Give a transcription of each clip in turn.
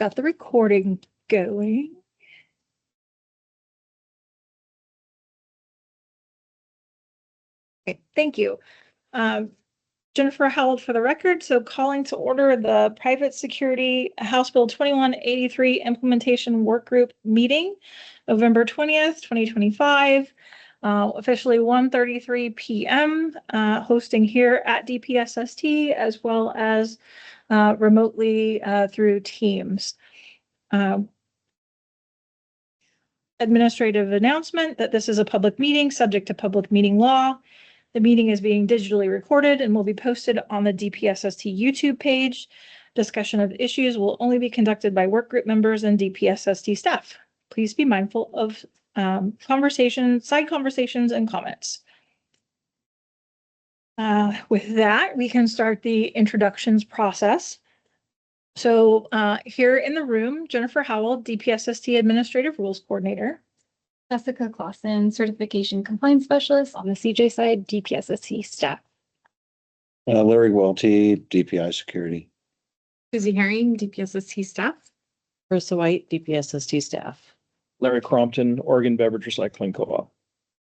Got the recording going. Okay, thank you. Jennifer Howell for the record. So calling to order the Private Security House Bill 2183 Implementation Workgroup meeting, November 20th, 2025, officially 1:33 p.m., hosting here at DPSST as well as remotely through Teams. Administrative announcement that this is a public meeting subject to public meeting law. The meeting is being digitally recorded and will be posted on the DPSST YouTube page. Discussion of issues will only be conducted by workgroup members and DPSST staff. Please be mindful of side conversations, and comments. With that, we can start the introductions process. So here in the room, Jennifer Howell, DPSST Administrative Rules Coordinator. Jessica Clausen, Certification Compliance Specialist on the CJ side, DPSST staff. Larry Welty, DPI Security. Susie Herring, DPSST staff. Marissa White, DPSST staff. Larry Crompton, Oregon Beverage Recycling Co-op.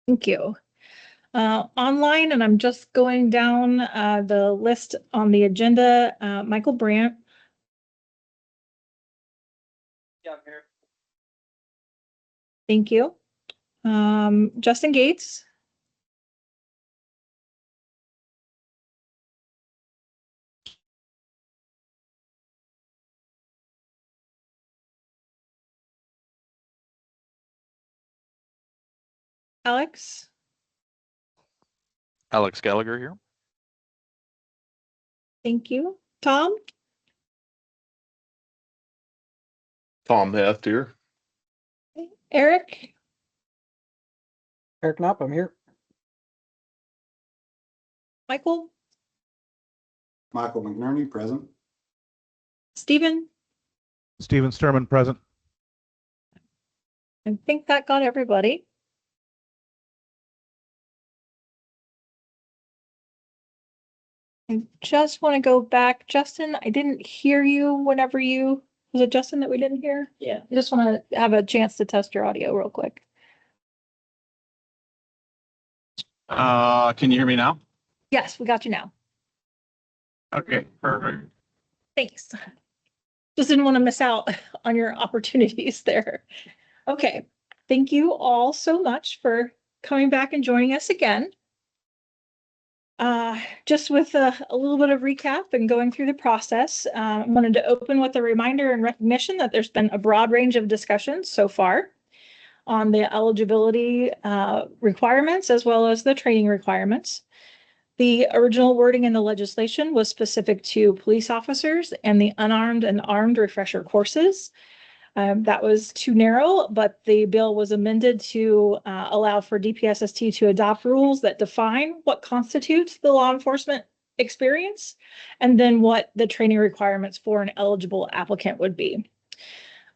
Thank you. Online, and I'm just going down the list on the agenda. Michael Brandt. Yeah, I'm here. Thank you. Justin Gates. Alex. Alex Gallagher here. Thank you. Tom. Tom Heft here. Eric. Eric Knopp, I'm here. Michael. Michael McNerney, present. Stephen. Stephen Sturman, present. I think that got everybody. I just want to go back. Justin, I didn't hear you whenever you, was it Justin that we didn't hear? Yeah. I just want to have a chance to test your audio real quick. Can you hear me now? Yes, we got you now. Okay, perfect. Thanks. Just didn't want to miss out on your opportunities there. Okay. Thank you all so much for coming back and joining us again. Just with a little bit of recap and going through the process, I wanted to open with a reminder and recognition that there's been a broad range of discussions so far on the eligibility requirements as well as the training requirements. The original wording in the legislation was specific to police officers and the unarmed and armed refresher courses. That was too narrow, but the bill was amended to allow for DPSST to adopt rules that define what constitutes the law enforcement experience and then what the training requirements for an eligible applicant would be.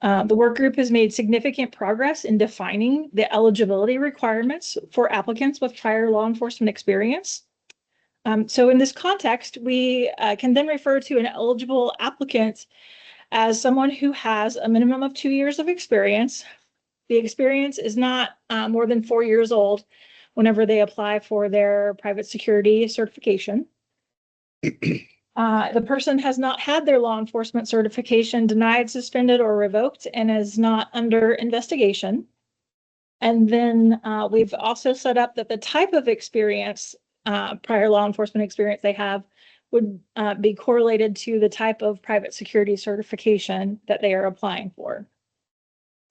The work group has made significant progress in defining the eligibility requirements for applicants with prior law enforcement experience. So in this context, we can then refer to an eligible applicant as someone who has a minimum of 2 years of experience. The experience is not more than 4 years old whenever they apply for their private security certification. The person has not had their law enforcement certification denied, suspended, or revoked and is not under investigation. And then we've also set up that the type of experience, prior law enforcement experience they have would be correlated to the type of private security certification that they are applying for.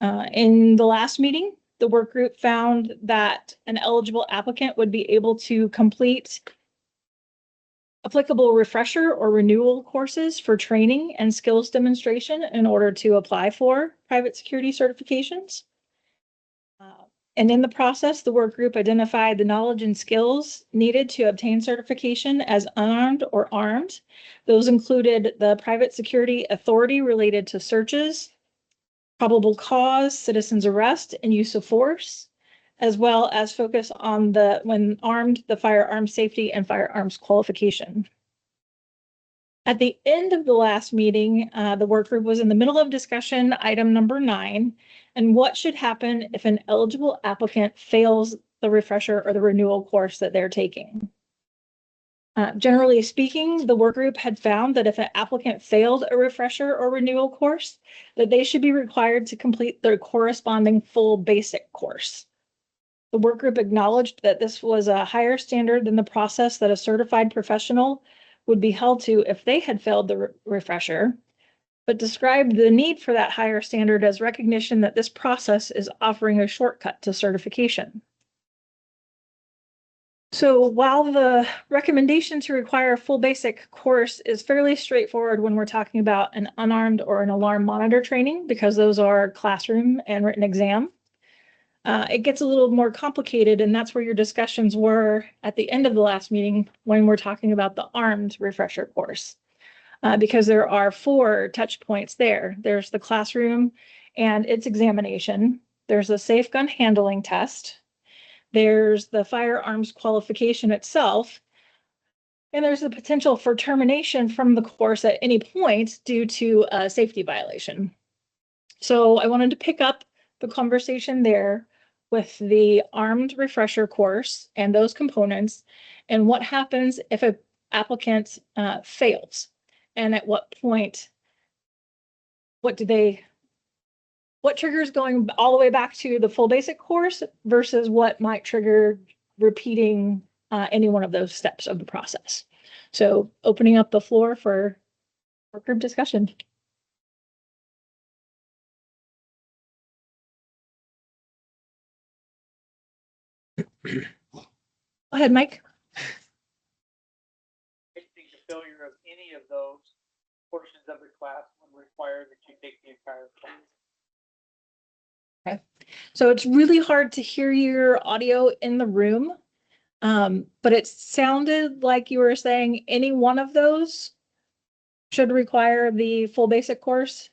In the last meeting, the work group found that an eligible applicant would be able to complete applicable refresher or renewal courses for training and skills demonstration in order to apply for private security certifications. And in the process, the work group identified the knowledge and skills needed to obtain certification as unarmed or armed. Those included the private security authority related to searches, probable cause, citizen's arrest, and use of force, as well as focus on when armed, the firearm safety and firearms qualification. At the end of the last meeting, the work group was in the middle of discussion, item number 9, and what should happen if an eligible applicant fails the refresher or the renewal course that they're taking. Generally speaking, the work group had found that if an applicant failed a refresher or renewal course, that they should be required to complete their corresponding full basic course. The work group acknowledged that this was a higher standard than the process that a certified professional would be held to if they had failed the refresher, but described the need for that higher standard as recognition that this process is offering a shortcut to certification. So while the recommendation to require a full basic course is fairly straightforward when we're talking about an unarmed or an alarm monitor training, because those are classroom and written exam, it gets a little more complicated, and that's where your discussions were at the end of the last meeting when we're talking about the armed refresher course. Because there are 4 touch points there. There's the classroom and its examination. There's a safe gun handling test. There's the firearms qualification itself. And there's the potential for termination from the course at any point due to a safety violation. So I wanted to pick up the conversation there with the armed refresher course and those components, and what happens if an applicant fails, and at what point, what triggers going all the way back to the full basic course versus what might trigger repeating any one of those steps of the process. So opening up the floor for group discussion. Go ahead, Mike. I think the failure of any of those portions of the class would require that you take the entire class. So it's really hard to hear your audio in the room, but it sounded like you were saying any one of those should require the full basic course.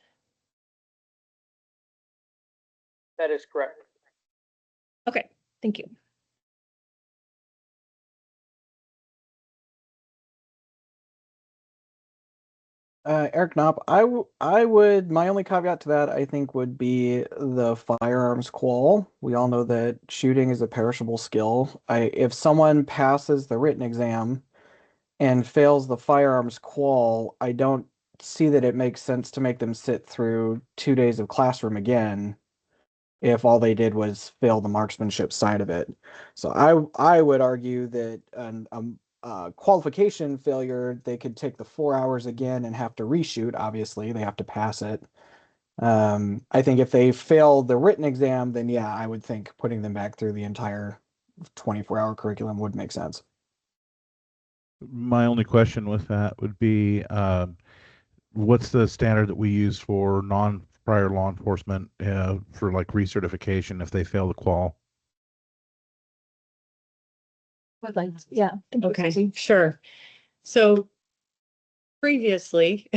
That is correct. Okay, thank you. Eric Knopp, I would, my only caveat to that, I think, would be the firearms qual. We all know that shooting is a perishable skill. If someone passes the written exam and fails the firearms qual, I don't see that it makes sense to make them sit through 2 days of classroom again if all they did was fail the marksmanship side of it. So I would argue that qualification failure, they could take the 4 hours again and have to reshoot. Obviously, they have to pass it. I think if they fail the written exam, then yeah, I would think putting them back through the entire 24-hour curriculum would make sense. My only question with that would be, what's the standard that we use for non-prior law enforcement for like recertification if they fail the qual? Would like, yeah. Thank you, Okay, Susie. sure. So previously,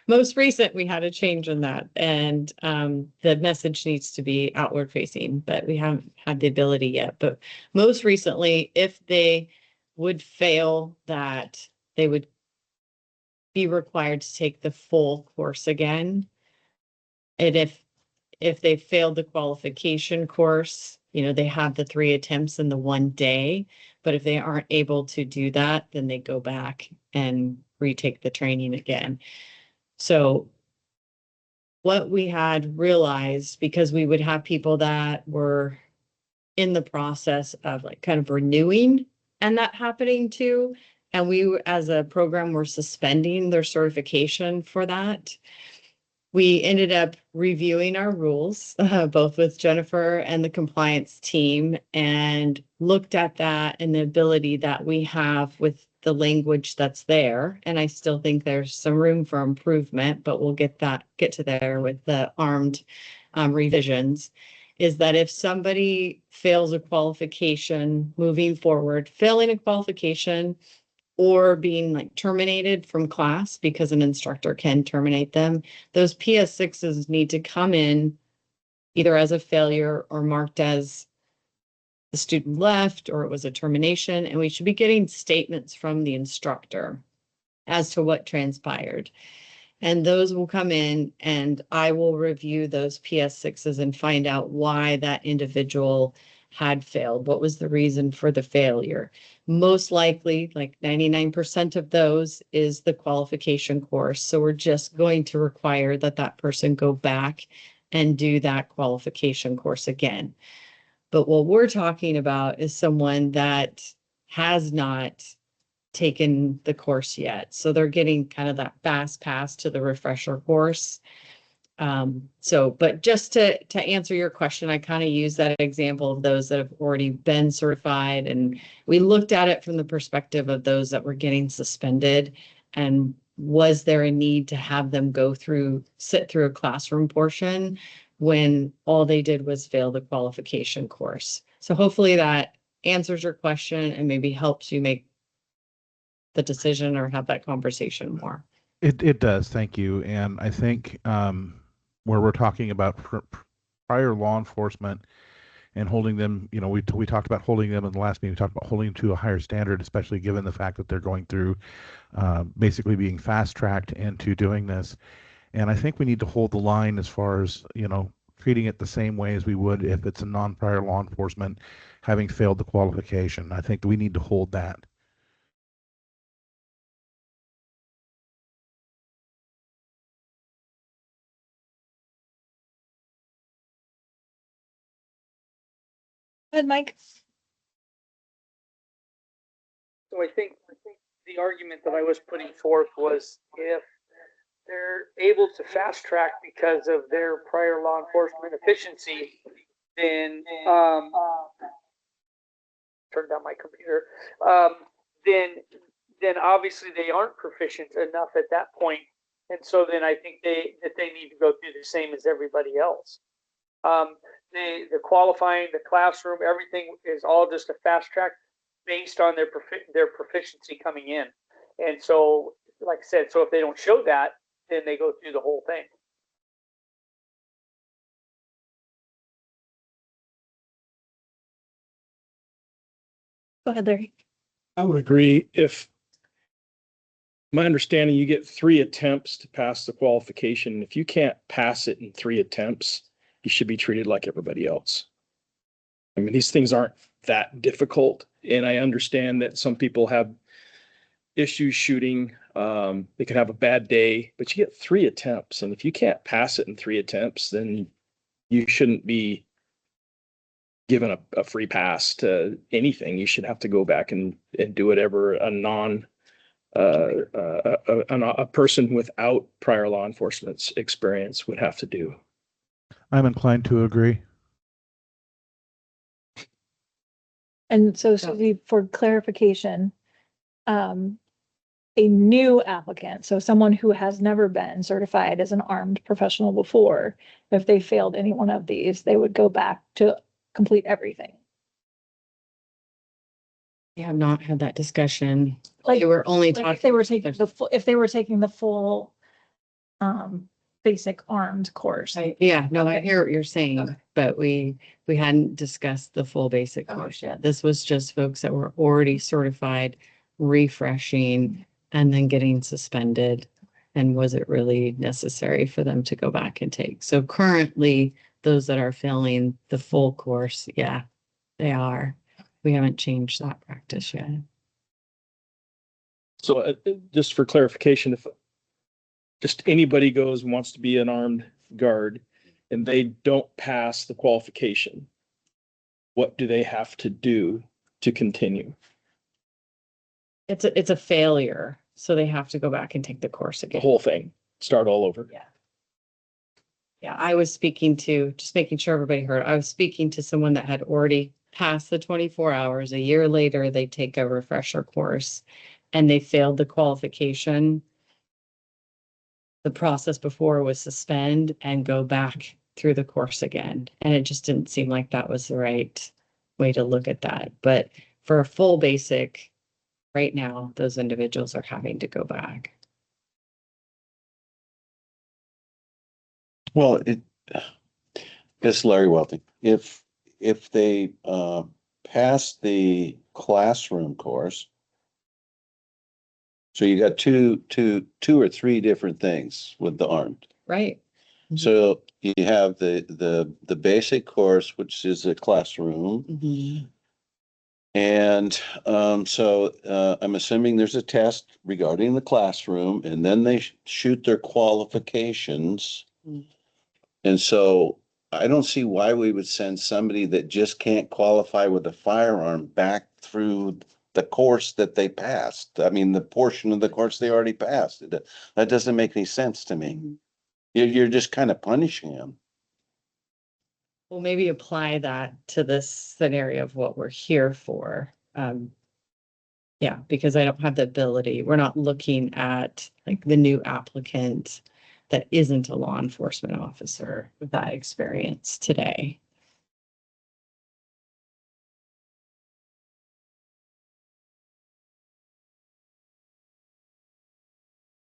most recent, we had a change in that, and the message needs to be outward facing, but we haven't had the ability yet. But most recently, if they would fail that, they would be required to take the full course again. And if they failed the qualification course, you know, they have the 3 attempts in the 1 day, but if they aren't able to do that, then they go back and retake the training again. So what we had realized, because we would have people that were in the process of like kind of renewing and that happening too, and we as a program were suspending their certification for that. We ended up reviewing our rules, both with Jennifer and the compliance team, and looked at that and the ability that we have with the language that's there. And I still think there's some room for improvement, but we'll get to there with the armed revisions, is that if somebody fails a qualification moving forward, failing a qualification, or being like terminated from class because an instructor can terminate them, those PS6s need to come in either as a failure or marked as the student left or it was a termination, and we should be getting statements from the instructor. as to what transpired. And those will come in and I will review those PS6s and find out why that individual had failed. What was the reason for the failure? Most likely, like 99% of those is the qualification course. So we're just going to require that that person go back and do that qualification course again. But what we're talking about is someone that has not taken the course yet. So they're getting kind of that fast pass to the refresher course. But just to answer your question, I kind of use that example of those that have already been certified. And we looked at it from the perspective of those that were getting suspended. And was there a need to have them sit through a classroom portion when all they did was fail the qualification course? So hopefully that answers your question and maybe helps you make the decision or have that conversation more. It does. Thank you. And I think where we're talking about prior law enforcement and holding them, we talked about holding them in the last meeting. We talked about holding them to a higher standard, especially given the fact that they're going through basically being fast tracked into doing this. And I think we need to hold the line as far as, treating it the same way as we would if it's a non-prior law enforcement having failed the qualification. I think we need to hold that. Go ahead, Mike. So I think the argument that I was putting forth was if they're able to fast track because of their prior law enforcement efficiency, then turn down my computer. Then obviously they aren't proficient enough at that point, and so then I think they need to go through the same as everybody else. The qualifying, the classroom, everything is all just a fast track based on their proficiency coming in. And so, like I said, so if they don't show that, then they go through the whole thing. Go ahead, Larry. I would agree. If my understanding, you get 3 attempts to pass the qualification. If you can't pass it in 3 attempts, you should be treated like everybody else. I mean, these things aren't that difficult. And I understand that some people have issues shooting. They can have a bad day, but you get 3 attempts. And if you can't pass it in 3 attempts, then you shouldn't be given a free pass to anything. You should have to go back and do whatever a person without prior law enforcement experience would have to do. I'm inclined to agree. And so, Susie, for clarification, a new applicant, so someone who has never been certified as an armed professional before, if they failed any one of these, they would go back to complete everything. We have not had that discussion. Like, They were only Like talking. if they were taking the full basic armed course. Yeah, no, I hear what you're saying, but we hadn't discussed the full basic course yet. This was just folks that were already certified, refreshing, and then getting suspended. And was it really necessary for them to go back and take? So currently, those that are failing the full course, yeah, they are. We haven't changed that practice yet. So just for clarification, if just anybody goes and wants to be an armed guard and they don't pass the qualification, what do they have to do to continue? It's a failure. So they have to go back and take the course The again. whole thing, start all over? Yeah. Yeah, I was speaking to, just making sure everybody heard, I was speaking to someone that had already passed the 24 hours. A year later, they take a refresher course and they failed the qualification. The process before was suspend and go back through the course again. And it just didn't seem like that was the right way to look at that. But for a full basic, right now, those individuals are having to go back. Well, it's Larry Welty. If they pass the classroom course, So you got two or three different things with the armed. Right. So you have the basic course, which is a classroom. And so I'm assuming there's a test regarding the classroom, and then they shoot their qualifications. And so I don't see why we would send somebody that just can't qualify with a firearm back through the course that they passed. I mean, the portion of the course they already passed. That doesn't make any sense to me. You're just kind of punishing them. Well, maybe apply that to this scenario of what we're here for. Yeah, because I don't have the ability. We're not looking at like the new applicant that isn't a law enforcement officer with that experience today.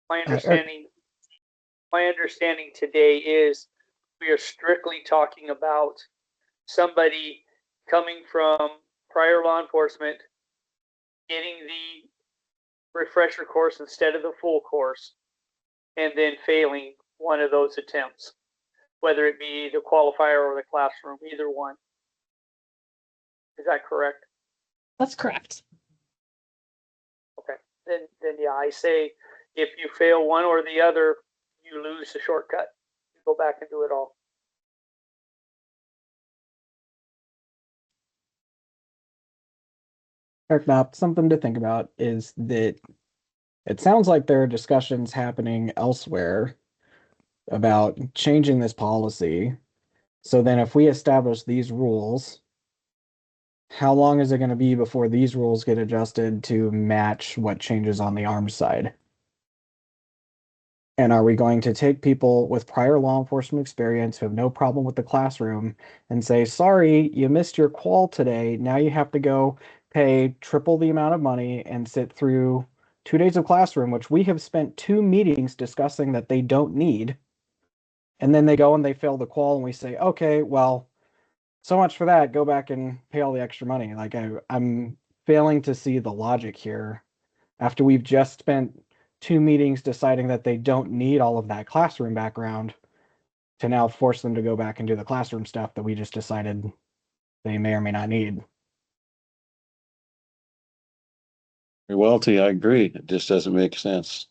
My understanding today is we are strictly talking about somebody coming from prior law enforcement, getting the refresher course instead of the full course, and then failing one of those attempts, whether it be the qualifier or the classroom, either one. Is that correct? That's correct. Okay, then yeah, I say if you fail one or the other, you lose the shortcut. You go back and do it all. Eric Knopp, something to think about is that it sounds like there are discussions happening elsewhere about changing this policy. So then if we establish these rules, how long is it going to be before these rules get adjusted to match what changes on the arms side? And are we going to take people with prior law enforcement experience who have no problem with the classroom and say, sorry, you missed your qual today. Now you have to go pay triple the amount of money and sit through 2 days of classroom, which we have spent 2 meetings discussing that they don't need. And then they go and they fail the qual and we say, okay, well, so much for that. Go back and pay all the extra money. Like I'm failing to see the logic here after we've just spent 2 meetings deciding that they don't need all of that classroom background to now force them to go back and do the classroom stuff that we just decided they may or may not need. Welty, I agree. It just doesn't make sense.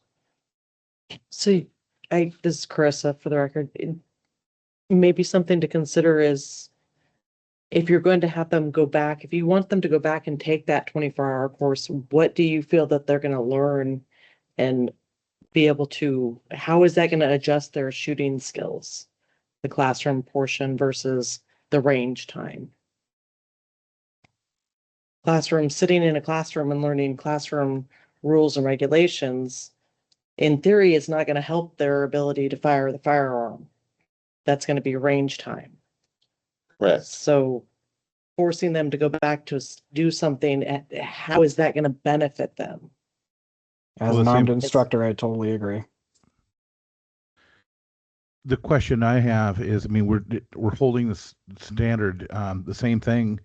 So this is Carissa for the record. Maybe something to consider is if you're going to have them go back, if you want them to go back and take that 24-hour course, what do you feel that they're going to learn and be able to, how is that going to adjust their shooting skills? The classroom portion versus the range time. Sitting in a classroom and learning classroom rules and regulations, in theory, is not going to help their ability to fire the firearm. That's going to be range time. Right. So forcing them to go back to do something, how is that going to benefit them? As an armed instructor, I totally agree. The question I have is, I mean, we're holding this standard, the same thing.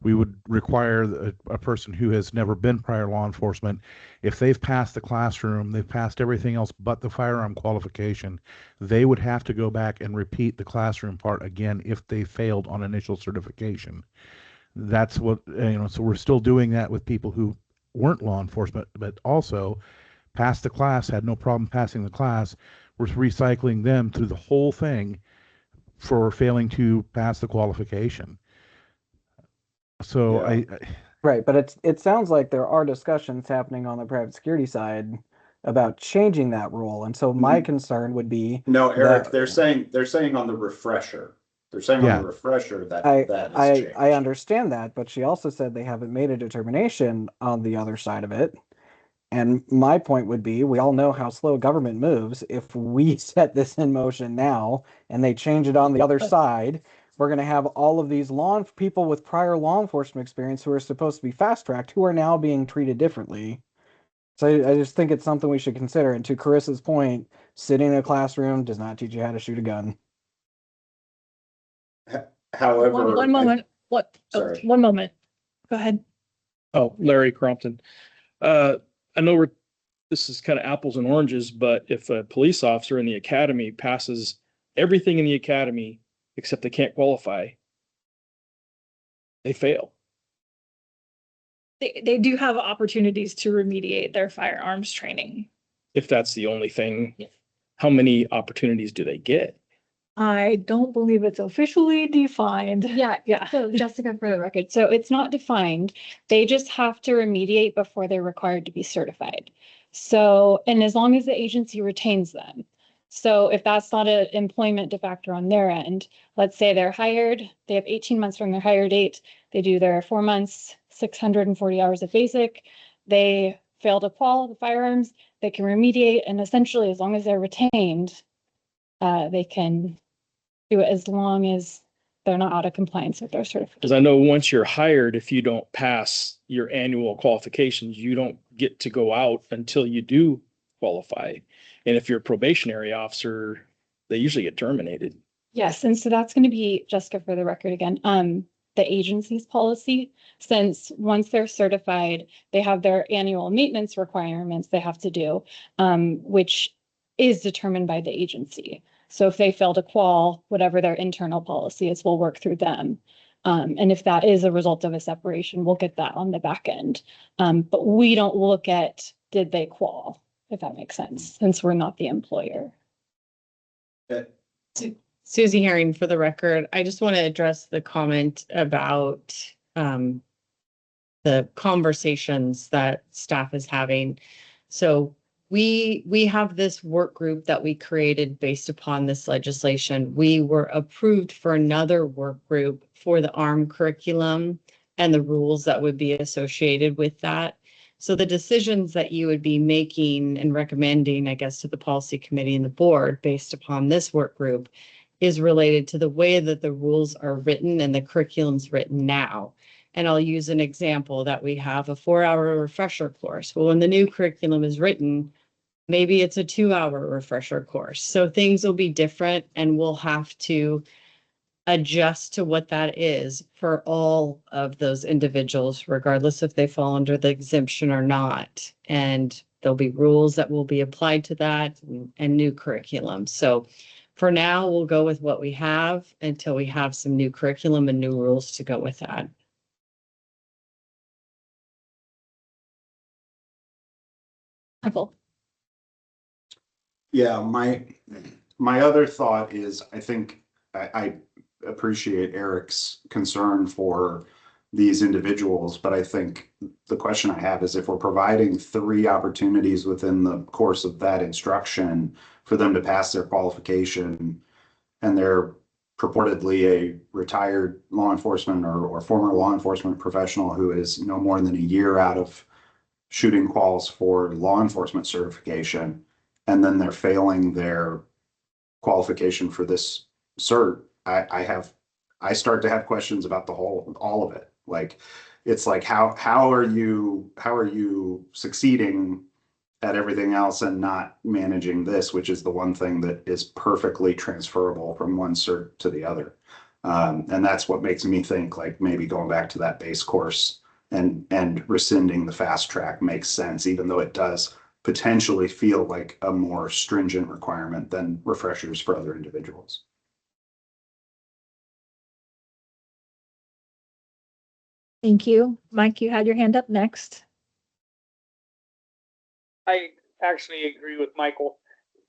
We would require a person who has never been prior law enforcement, if they've passed the classroom, they've passed everything else but the firearm qualification, they would have to go back and repeat the classroom part again if they failed on initial certification. That's what, so we're still doing that with people who weren't law enforcement, but also passed the class, had no problem passing the class. We're recycling them through the whole thing for failing to pass the qualification. So Yeah. Right, but it sounds like there are discussions happening on the private security side about changing that rule. And so my concern would be No, Eric, that they're saying on the refresher. They're saying on the refresher that that has changed. I understand that, but she also said they haven't made a determination on the other side of it. And my point would be, we all know how slow government moves. If we set this in motion now and they change it on the other side, we're going to have all of these people with prior law enforcement experience who are supposed to be fast-tracked who are now being treated differently. So I just think it's something we should consider. And to Carissa's point, sitting in a classroom does not teach you how to shoot a gun. However, one moment. Sorry. One moment. Go ahead. Oh, Larry Crompton. I know this is kind of apples and oranges, but if a police officer in the academy passes everything in the academy except they can't qualify, they fail. They do have opportunities to remediate their firearms training. If that's the only thing, Yeah. how many opportunities do they get? I don't believe it's officially defined. Yeah. So Jessica, for the record, so it's not defined. They just have to remediate before they're required to be certified. So, and as long as the agency retains them. So if that's not an employment defactor on their end, let's say they're hired, they have 18 months from their hire date, they do their 4 months, 640 hours of basic, they fail to qual the firearms, they can remediate, and essentially as long as they're retained, they can do it as long as they're not out of compliance with their certification. Because I know once you're hired, if you don't pass your annual qualifications, you don't get to go out until you do qualify. And if you're a probationary officer, they usually get terminated. Yes, and so that's going to be, Jessica, for the record again, the agency's policy, since once they're certified, they have their annual maintenance requirements they have to do, which is determined by the agency. So if they fail to qual, whatever their internal policy is, we'll work through them. And if that is a result of a separation, we'll get that on the back end. But we don't look at, did they qual, if that makes sense, since we're not the employer. Susie Herring, for the record, I just want to address the comment about the conversations that staff is having. So we have this work group that we created based upon this legislation. We were approved for another work group for the ARM curriculum and the rules that would be associated with that. So the decisions that you would be making and recommending, I guess, to the policy committee and the board based upon this work group is related to the way that the rules are written and the curriculum's written now. And I'll use an example that we have a 4-hour refresher course. Well, when the new curriculum is written, maybe it's a 2-hour refresher course. So things will be different and we'll have to adjust to what that is for all of those individuals, regardless if they fall under the exemption or not. And there'll be rules that will be applied to that and new curriculum. So for now, we'll go with what we have until we have some new curriculum and new rules to go with that. Michael. Yeah, my other thought is I think I appreciate Eric's concern for these individuals, but I think the question I have is if we're providing 3 opportunities within the course of that instruction for them to pass their qualification, and they're purportedly a retired law enforcement or former law enforcement professional who is no more than a year out of shooting quals for law enforcement certification, and then they're failing their qualification for this cert, I start to have questions about all of it. Like, it's like, how are you succeeding at everything else and not managing this, which is the one thing that is perfectly transferable from one cert to the other. And that's what makes me think like maybe going back to that base course and rescinding the fast track makes sense, even though it does potentially feel like a more stringent requirement than refreshers for other individuals. Thank you. Mike, you had your hand up next. I actually agree with Michael,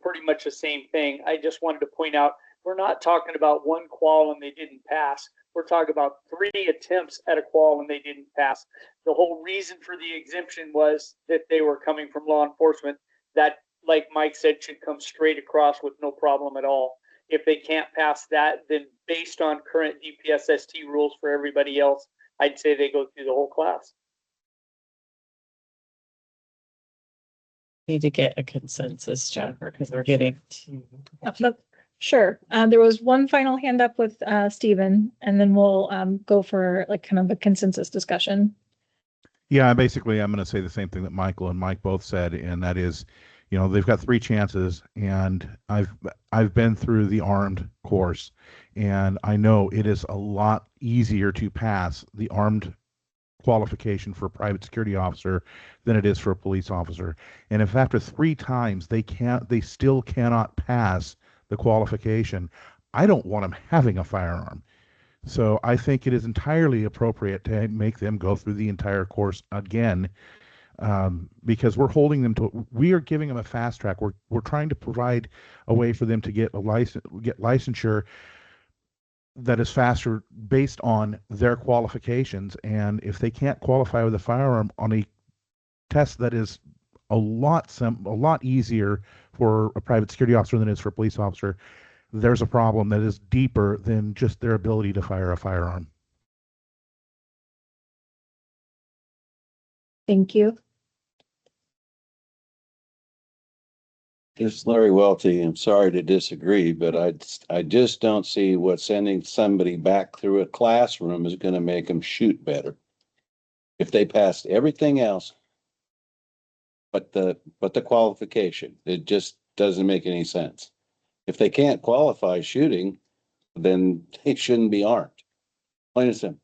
pretty much the same thing. I just wanted to point out, we're not talking about one qual and they didn't pass. We're talking about 3 attempts at a qual and they didn't pass. The whole reason for the exemption was that they were coming from law enforcement. That, like Mike said, should come straight across with no problem at all. If they can't pass that, then based on current DPSST rules for everybody else, I'd say they go through the whole class. Need to get a consensus, Jennifer, because we're getting Sure. There was one final hand up with Stephen, and then we'll go for like kind of a consensus discussion. Yeah, basically, I'm going to say the same thing that Michael and Mike both said, and that is, you know, they've got 3 chances, and I've been through the armed course, and I know it is a lot easier to pass the armed qualification for a private security officer than it is for a police officer. And if after 3 times they still cannot pass the qualification, I don't want them having a firearm. So I think it is entirely appropriate to make them go through the entire course again, because we are giving them a fast track. We're trying to provide a way for them to get licensure that is faster based on their qualifications. And if they can't qualify with a firearm on a test that is a lot easier for a private security officer than it is for a police officer, there's a problem that is deeper than just their ability to fire a firearm. Thank you. It's Larry Welty. I'm sorry to disagree, but I just don't see what sending somebody back through a classroom is going to make them shoot better. If they passed everything else, but the qualification, it just doesn't make any sense. If they can't qualify shooting, then they shouldn't be armed. Plain and simple.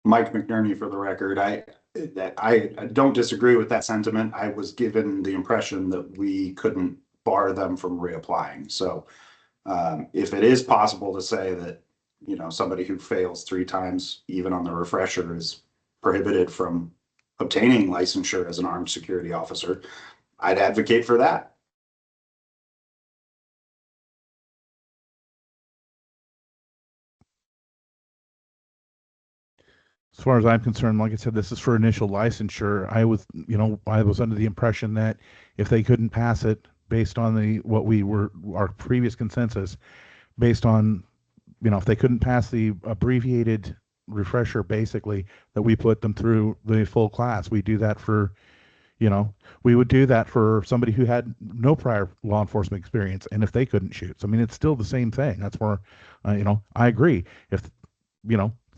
Mike McNerney, for the record, I don't disagree with that sentiment. I was given the impression that we couldn't bar them from reapplying. So if it is possible to say that, somebody who fails 3 times, even on the refresher, is prohibited from obtaining licensure as an armed security officer, I'd advocate for that. As far as I'm concerned, like I said, this is for initial licensure. I was under the impression that if they couldn't pass it based on our previous consensus, based on, if they couldn't pass the abbreviated refresher, basically, that we put them through the full class. We do that for, we would do that for somebody who had no prior law enforcement experience, and if they couldn't shoot. So, I mean, it's still the same thing. That's where, I agree. If,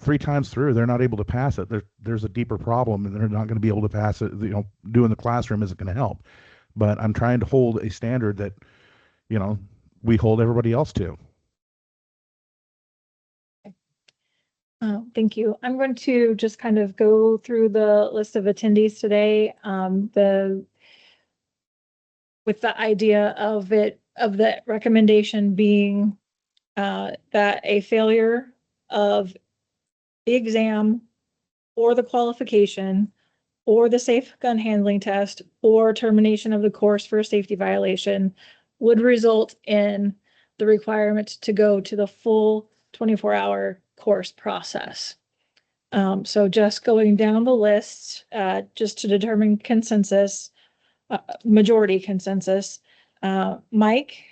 3 times through, they're not able to pass it, there's a deeper problem, and they're not going to be able to pass it. Doing the classroom isn't going to help. But I'm trying to hold a standard that, we hold everybody else to. Thank you. I'm going to just kind of go through the list of attendees today. With the idea of the recommendation being that a failure of the exam or the qualification or the safe gun handling test or termination of the course for a safety violation would result in the requirement to go to the full 24-hour course process. So just going down the list, just to determine consensus, majority consensus. Mike?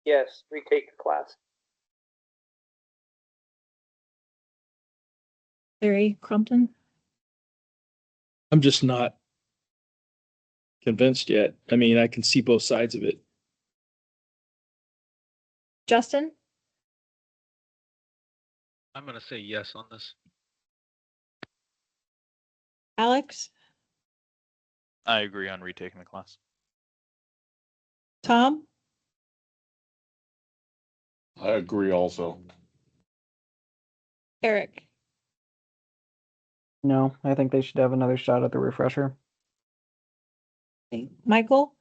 Yes, retake the class. Larry Crumpton? I'm just not convinced yet. I mean, I can see both sides of it. Justin? I'm going to say yes on this. Alex? I agree on retaking the class. Tom? I agree also. Eric? No, I think they should have another shot at the refresher. Michael?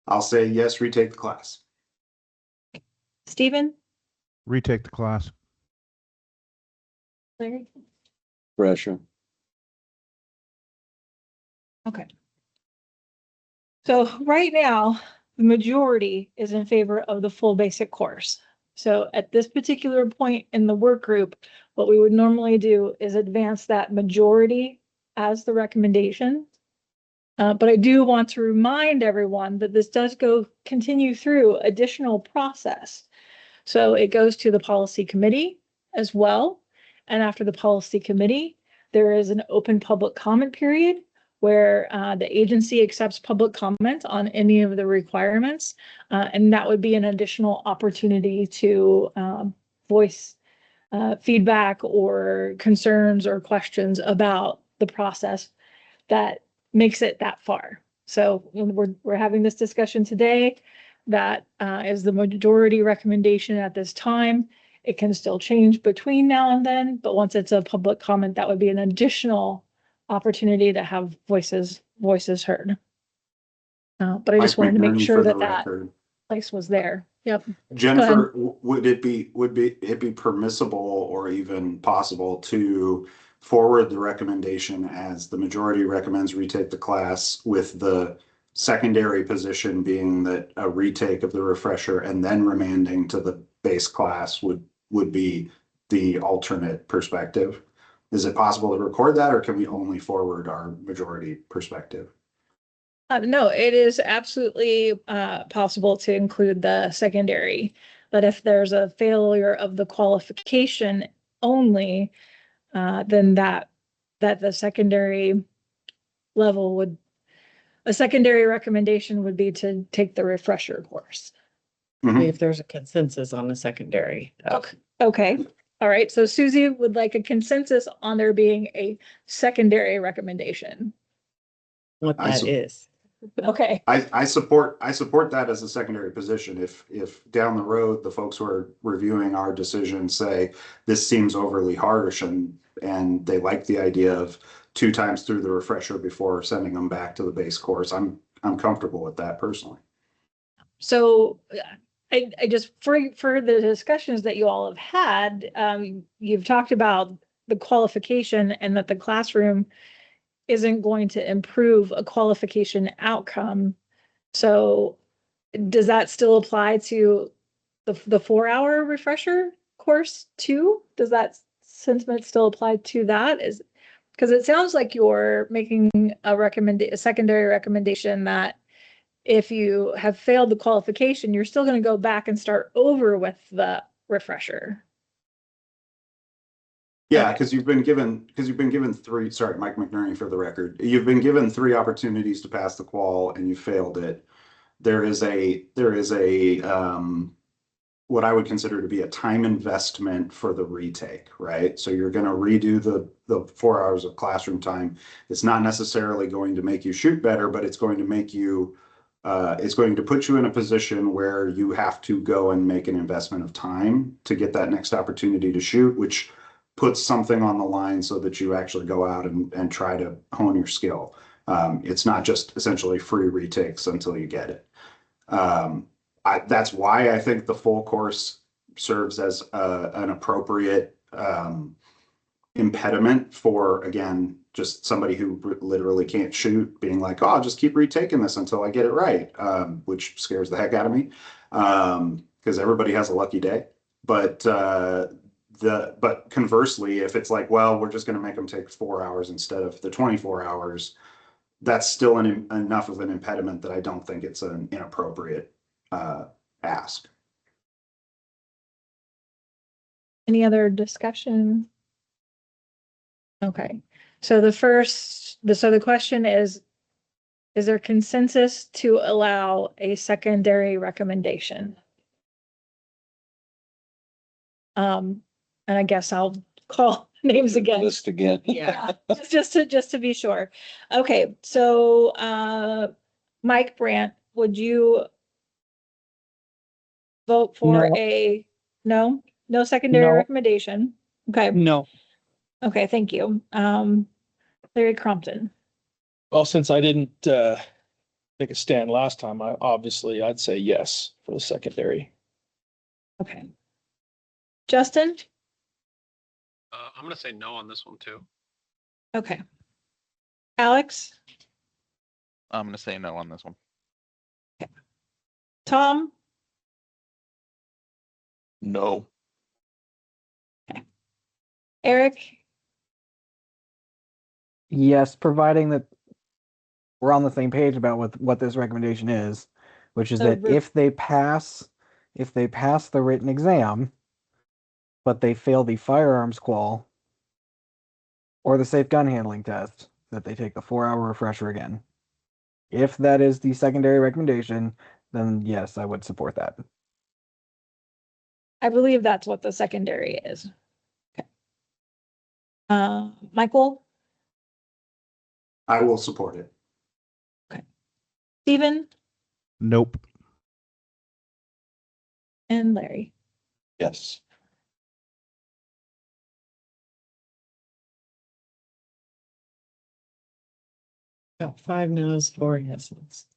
I'll say yes, retake the class. Stephen? Retake the class. Larry? Pressure. Okay. So right now, the majority is in favor of the full basic course. So at this particular point in the work group, what we would normally do is advance that majority as the recommendation. But I do want to remind everyone that this does continue through additional process. So it goes to the policy committee as well. And after the policy committee, there is an open public comment period where the agency accepts public comment on any of the requirements. And that would be an additional opportunity to voice feedback or concerns or questions about the process that makes it that far. So we're having this discussion today. That is the majority recommendation at this time. It can still change between now and then, but once it's a public comment, that would be an additional opportunity to have voices heard. But I just Mike wanted to make McNerney sure for the that that record. place was there. Yep. Jennifer, would it be permissible or even possible to forward the recommendation as the majority recommends retake the class, with the secondary position being that a retake of the refresher and then remanding to the base class would be the alternate perspective? Is it possible to record that, or can we only forward our majority perspective? No, it is absolutely possible to include the secondary, but if there's a failure of the qualification only, then that the secondary level would, a secondary recommendation would be to take the refresher course. If there's a consensus on the secondary. Okay, all right, so Susie would like a consensus on there being a secondary recommendation. What that is. Okay. I support that as a secondary position. If down the road, the folks who are reviewing our decision say this seems overly harsh and they like the idea of 2 times through the refresher before sending them back to the base course, I'm comfortable with that personally. So I just, for the discussions that you all have had, you've talked about the qualification and that the classroom isn't going to improve a qualification outcome. So does that still apply to the 4-hour refresher course too? Does that sentiment still apply to that? Because it sounds like you're making a secondary recommendation that if you have failed the qualification, you're still going to go back and start over with the refresher. Yeah, because you've been given 3, sorry, Mike McNerney for the record. You've been given 3 opportunities to pass the qual and you failed it. There is a what I would consider to be a time investment for the retake, right? So you're going to redo the 4 hours of classroom time. It's not necessarily going to make you shoot better, but it's going to make you it's going to put you in a position where you have to go and make an investment of time to get that next opportunity to shoot, which puts something on the line so that you actually go out and try to hone your skill. It's not just essentially free retakes until you get it. That's why I think the full course serves as an appropriate impediment for, again, just somebody who literally can't shoot being like, oh, I'll just keep retaking this until I get it right, which scares the heck out of me, because everybody has a lucky day. But conversely, if it's like, well, we're just going to make them take 4 hours instead of the 24 hours, that's still enough of an impediment that I don't think it's an inappropriate ask. Any other discussion? Okay, so the question is there consensus to allow a secondary recommendation? And I guess I'll call names again. List again. Yeah, just to be sure. Okay, so Mike Brandt, would you vote for no secondary No. recommendation? Okay, No. okay, thank you. Larry Crompton. Well, since I didn't make a stand last time, I'd say yes for the secondary. Okay. Justin? I'm gonna say no on this one too. Okay. Alex? I'm gonna say no on this one. Tom? No. Eric? Yes, providing that we're on the same page about what this recommendation is, which is that if they pass the written exam, but they fail the firearms qual or the safe gun handling test, that they take the 4-hour refresher again. If that is the secondary recommendation, then yes, I would support that. I believe that's what the secondary is. Okay. Michael? I will support it. Okay. Stephen Nope. and Larry. Yes. Got 5 no's, 4 yeses.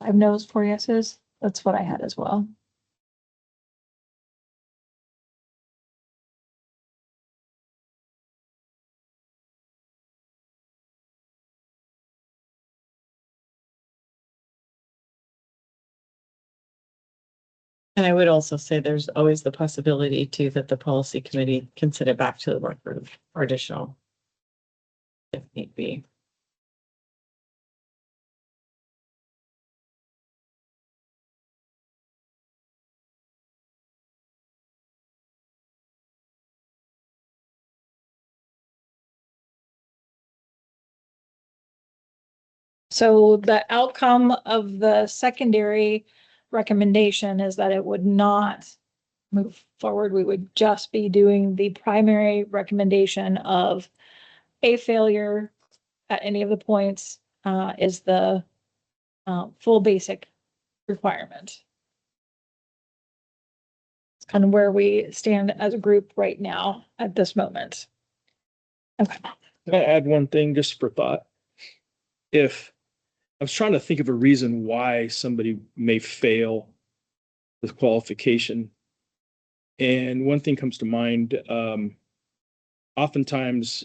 Five no's, four yeses. That's what I had as well. And I would also say there's always the possibility too that the policy committee can send it back to the work group for additional if need be. So the outcome of the secondary recommendation is that it would not move forward. We would just be doing the primary recommendation of a failure at any of the points is the full basic requirement. It's kind of where we stand as a group right now at this moment. Okay. Can I add one thing just for thought? If I was trying to think of a reason why somebody may fail with qualification. And one thing comes to mind, oftentimes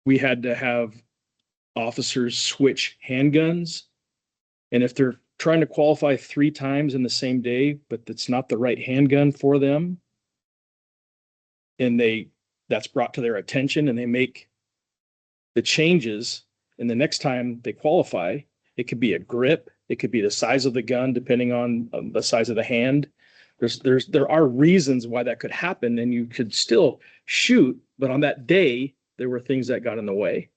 we had to have officers switch handguns. And if they're trying to qualify 3 times in the same day, but it's not the right handgun for them, and that's brought to their attention and they make the changes, and the next time they qualify, it could be a grip, it could be the size of the gun, depending on the size of the hand. There are reasons why that could happen, and you could still shoot, but on that day, there were things that got in the way.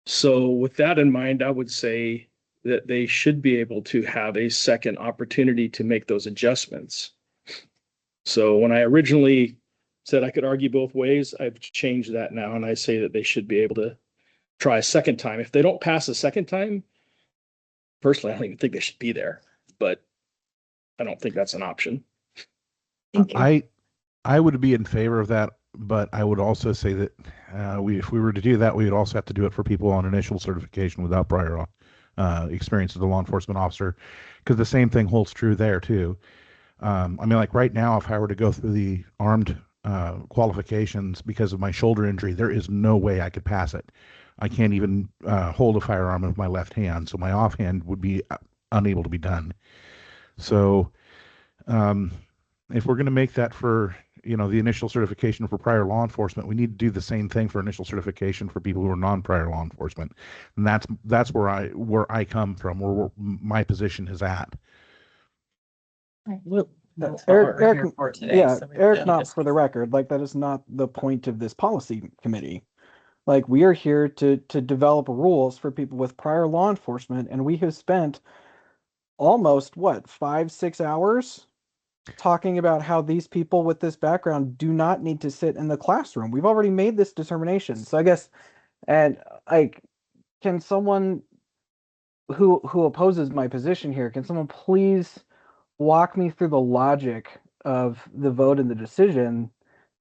So with that in mind, I would say that they should be able to have a second opportunity to make those adjustments. So when I originally said I could argue both ways, I've changed that now, and I say that they should be able to try a second time. If they don't pass a second time, personally, I don't even think they should be there, but I don't think that's an option. Thank you. I would be in favor of that, but I would also say that if we were to do that, we would also have to do it for people on initial certification without prior experience as a law enforcement officer, because the same thing holds true there too. I mean, like right now, if I were to go through the armed qualifications because of my shoulder injury, there is no way I could pass it. I can't even hold a firearm with my left hand, so my offhand would be unable to be done. So if we're going to make that for, the initial certification for prior law enforcement, we need to do the same thing for initial certification for people who are non-prior law enforcement. And that's where I come from, where my position is at. Well, That's that's what we're here for today. Yeah, so we Eric, really not just- for the record, like that is not the point of this policy committee. Like we are here to develop rules for people with prior law enforcement, and we have spent almost 5-6 hours talking about how these people with this background do not need to sit in the classroom. We've already made this determination. So I guess, and like, can someone who opposes my position here, can someone please walk me through the logic of the vote and the decision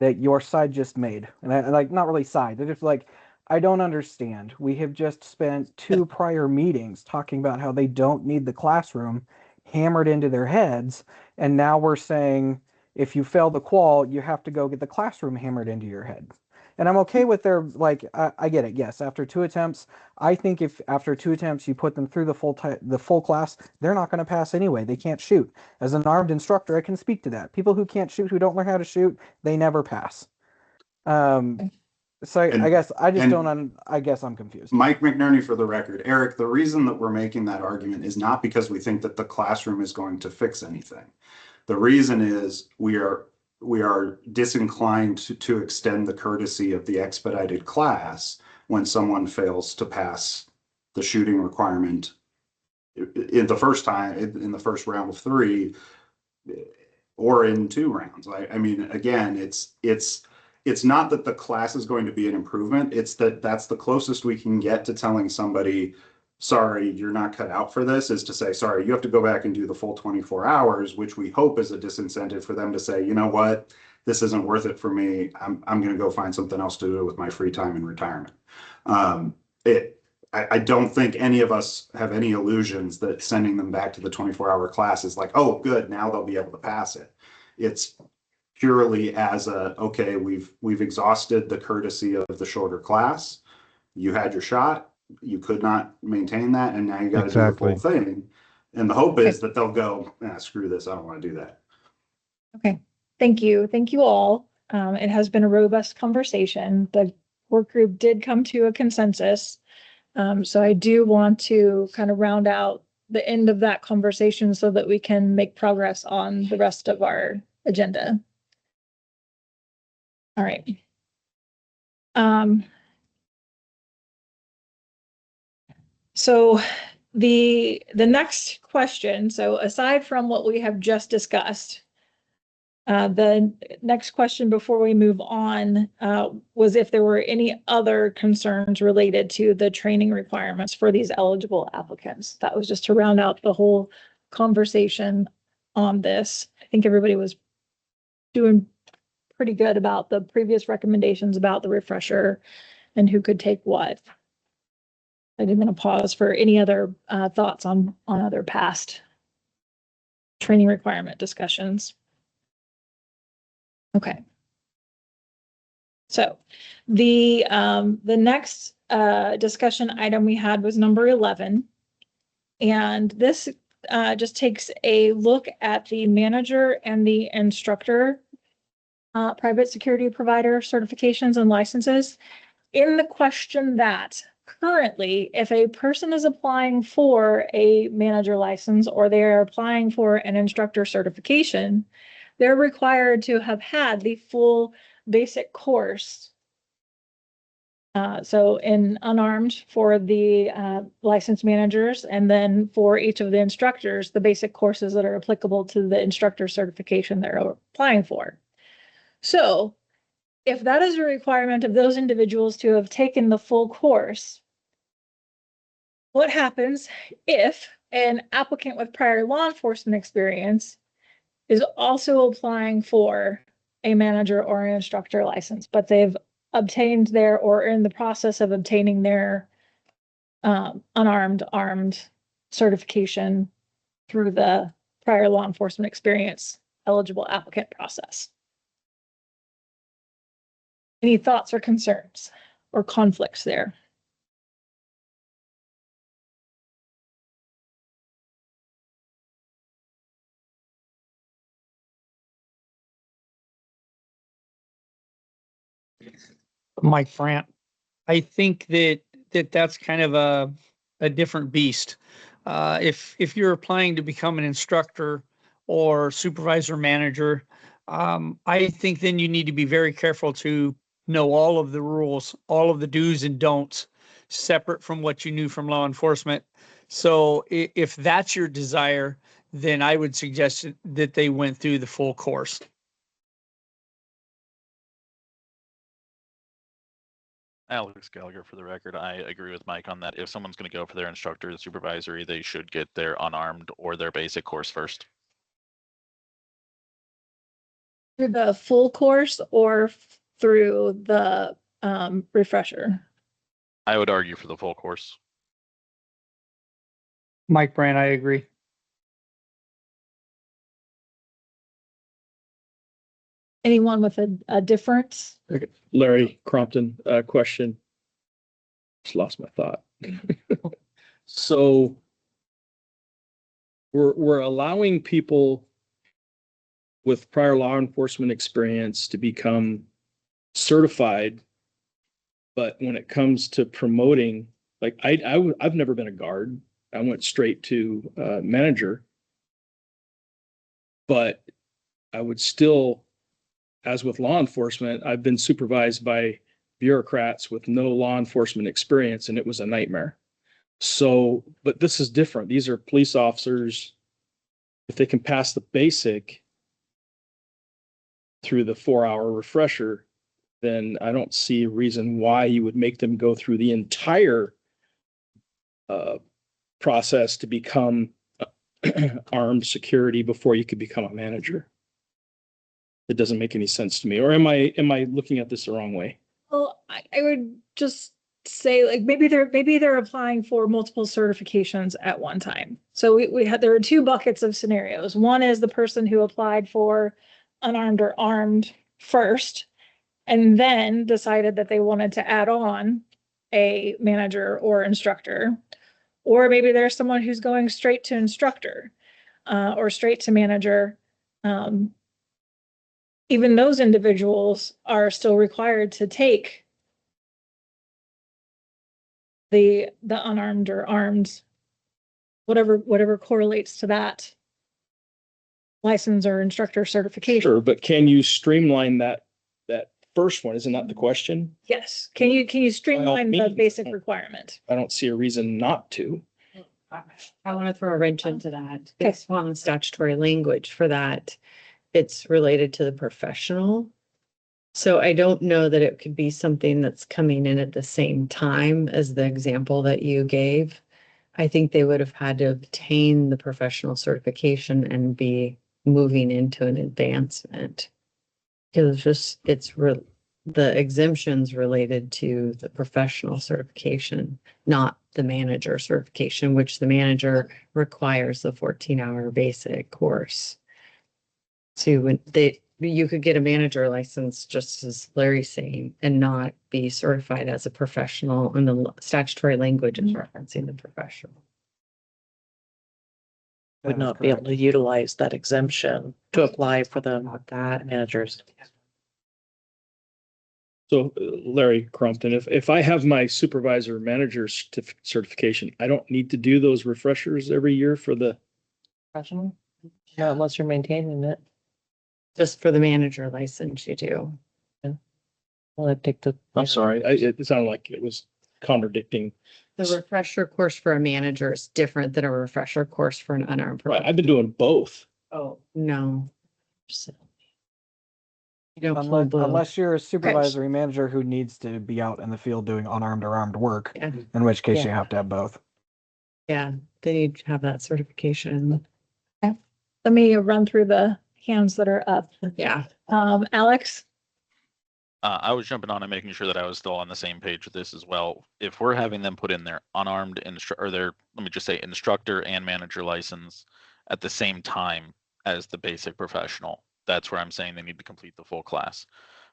that your side just made? And I like, not really side, they're just like, I don't understand. We have just spent 2 prior meetings talking about how they don't need the classroom hammered into their heads, and now we're saying if you fail the qual, you have to go get the classroom hammered into your head. And I'm okay with their, like, I get it. Yes, after 2 attempts, I think if after 2 attempts you put them through the full class, they're not going to pass anyway. They can't shoot. As an armed instructor, I can speak to that. People who can't shoot, who don't learn how to shoot, they never pass. So I guess I just don't. I guess I'm confused. Mike McNerney, for the record. Eric, the reason that we're making that argument is not because we think that the classroom is going to fix anything. The reason is we are disinclined to extend the courtesy of the expedited class when someone fails to pass the shooting requirement in the first time, in the first round of 3, or in 2 rounds. I mean, again, it's it's not that the class is going to be an improvement. It's that that's the closest we can get to telling somebody, sorry, you're not cut out for this, is to say, sorry, you have to go back and do the full 24 hours, which we hope is a disincentive for them to say, you know what, this isn't worth it for me. I'm going to go find something else to do with my free time in retirement. I don't think any of us have any illusions that sending them back to the 24-hour class is like, oh, good, now they'll be able to pass it. It's purely as okay, we've exhausted the courtesy of the shorter class. You had your shot, you could not maintain that, and now you got to do the full thing. And the hope is that they'll go, screw this, I don't want to do that. Okay, thank you. Thank you all. It has been a robust conversation. The work group did come to a consensus. So I do want to kind of round out the end of that conversation so that we can make progress on the rest of our agenda. All right. So the next question, so aside from what we have just discussed, the next question before we move on was if there were any other concerns related to the training requirements for these eligible applicants. That was just to round out the whole conversation on this. I think everybody was doing pretty good about the previous recommendations about the refresher and who could take what. I didn't want to pause for any other thoughts on other past training requirement discussions. Okay. So the next discussion item we had was number 11. And this just takes a look at the manager and the instructor private security provider certifications and licenses, in the question that currently, if a person is applying for a manager license or they're applying for an instructor certification, they're required to have had the full basic course. So in unarmed for the licensed managers, and then for each of the instructors, the basic courses that are applicable to the instructor certification they're applying for. So if that is a requirement of those individuals to have taken the full course, what happens if an applicant with prior law enforcement experience is also applying for a manager or an instructor license, but they've obtained their, or in the process of obtaining their unarmed, armed certification through the prior law enforcement experience eligible applicant process? Any thoughts or concerns or conflicts there? Mike Brandt. I think that's kind of a different beast. If you're applying to become an instructor or supervisor manager, I think then you need to be very careful to know all of the rules, all of the do's and don'ts, separate from what you knew from law enforcement. So if that's your desire, then I would suggest that they went through the full course. Alex Gallagher, for the record, I agree with Mike on that. If someone's going to go for their instructor supervisory, they should get their unarmed or their basic course first. Through the full course or through the refresher? I would argue for the full course. Mike Brandt, I agree. Anyone with a difference? Okay. Larry Crompton, question. Just lost my thought. So we're allowing people with prior law enforcement experience to become certified, but when it comes to promoting, like I've never been a guard. I went straight to manager, but I would still, as with law enforcement, I've been supervised by bureaucrats with no law enforcement experience, and it was a nightmare. So, but this is different. These are police officers. If they can pass the basic through the 4-hour refresher, then I don't see a reason why you would make them go through the entire process to become armed security before you could become a manager. It doesn't make any sense to me. Or am I looking at this the wrong way? Well, I would just say like maybe they're applying for multiple certifications at one time. So there are two buckets of scenarios. One is the person who applied for unarmed or armed first, and then decided that they wanted to add on a manager or instructor. Or maybe there's someone who's going straight to instructor or straight to manager. Even those individuals are still required to take the unarmed or armed, whatever correlates to that license or instructor certification. Sure, but can you streamline that first one? Isn't that the question? Yes. Can you streamline the means. basic requirement? I don't see a reason not to. I want to throw a wrench into that. Based on the statutory language for that, it's related to the professional. So I don't know that it could be something that's coming in at the same time as the example that you gave. I think they would have had to obtain the professional certification and be moving into an advancement. The exemptions related to the professional certification, not the manager certification, which the manager requires the 14-hour basic course. So you could get a manager license, just as Larry's saying, and not be certified as a professional, and the statutory language is referencing the professional. Would That is not be able correct. to utilize that exemption to apply for the About that. managers. So Larry Crumpton, if I have my supervisor manager certification, I don't need to do those refreshers every year for the, Professional? No, unless you're maintaining it. Just for the manager license, you do. Well, I'd take the. I'm sorry, it sounded like it was contradicting. The refresher course for a manager is different than a refresher course for an unarmed. Right, I've been doing both. Oh, no. You don't pull both. Unless you're a supervisory manager who needs to be out in the field doing unarmed or armed work, Yeah. in which case you Yeah. have to have both. Yeah, they need to have that certification. Let me run through the hands that are up. Yeah. Alex? I was jumping on and making sure that I was still on the same page with this as well. If we're having them put in their unarmed let me just say instructor and manager license at the same time as the basic professional, that's where I'm saying they need to complete the full class.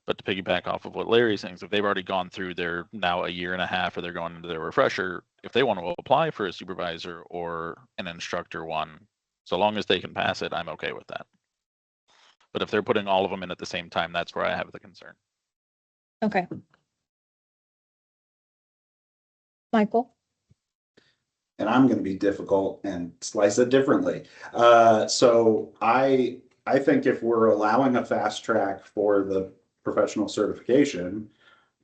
But to piggyback off of what Larry's saying, if they've already gone through their now a year and a half, or they're going into their refresher, if they want to apply for a supervisor or an instructor one, so long as they can pass it, I'm okay with that. But if they're putting all of them in at the same time, that's where I have the concern. Okay. Michael? And I'm going to be difficult and slice it differently. So I think if we're allowing a fast track for the professional certification,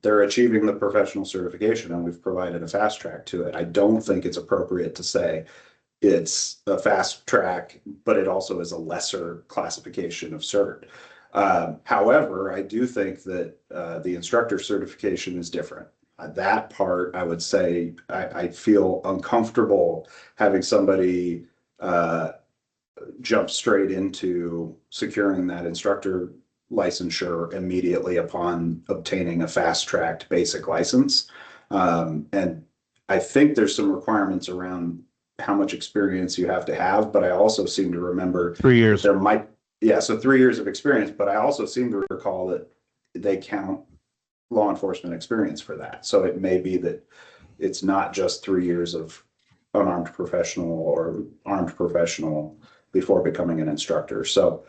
they're achieving the professional certification, and we've provided a fast track to it. I don't think it's appropriate to say it's a fast track, but it also is a lesser classification of cert. However, I do think that the instructor certification is different. That part, I would say, I feel uncomfortable having somebody jump straight into securing that instructor licensure immediately upon obtaining a fast-tracked basic license. And I think there's some requirements around how much experience you have to have, but I also seem to remember 3 years. there might, so 3 years of experience, but I also seem to recall that they count law enforcement experience for that. So it may be that it's not just 3 years of unarmed professional or armed professional before becoming an instructor. So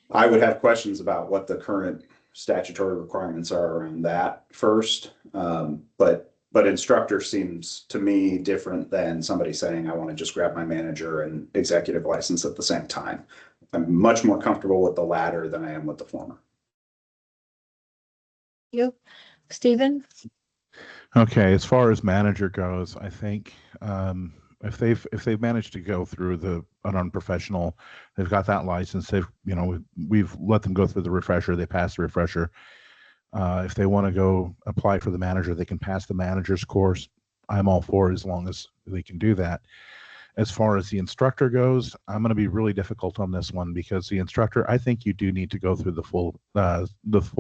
I would have questions about what the current statutory requirements are around that first. But instructor seems to me different than somebody saying, I want to just grab my manager and executive license at the same time. I'm much more comfortable with the latter than I am with the former. You? Stephen? Okay, as far as manager goes, I think if they've managed to go through the unarmed professional, they've got that license. We've let them go through the refresher. They passed the refresher. If they want to go apply for the manager, they can pass the manager's course. I'm all for it as long as they can do that. As far as the instructor goes, I'm going to be really difficult on this one because the instructor, I think you do need to go through the full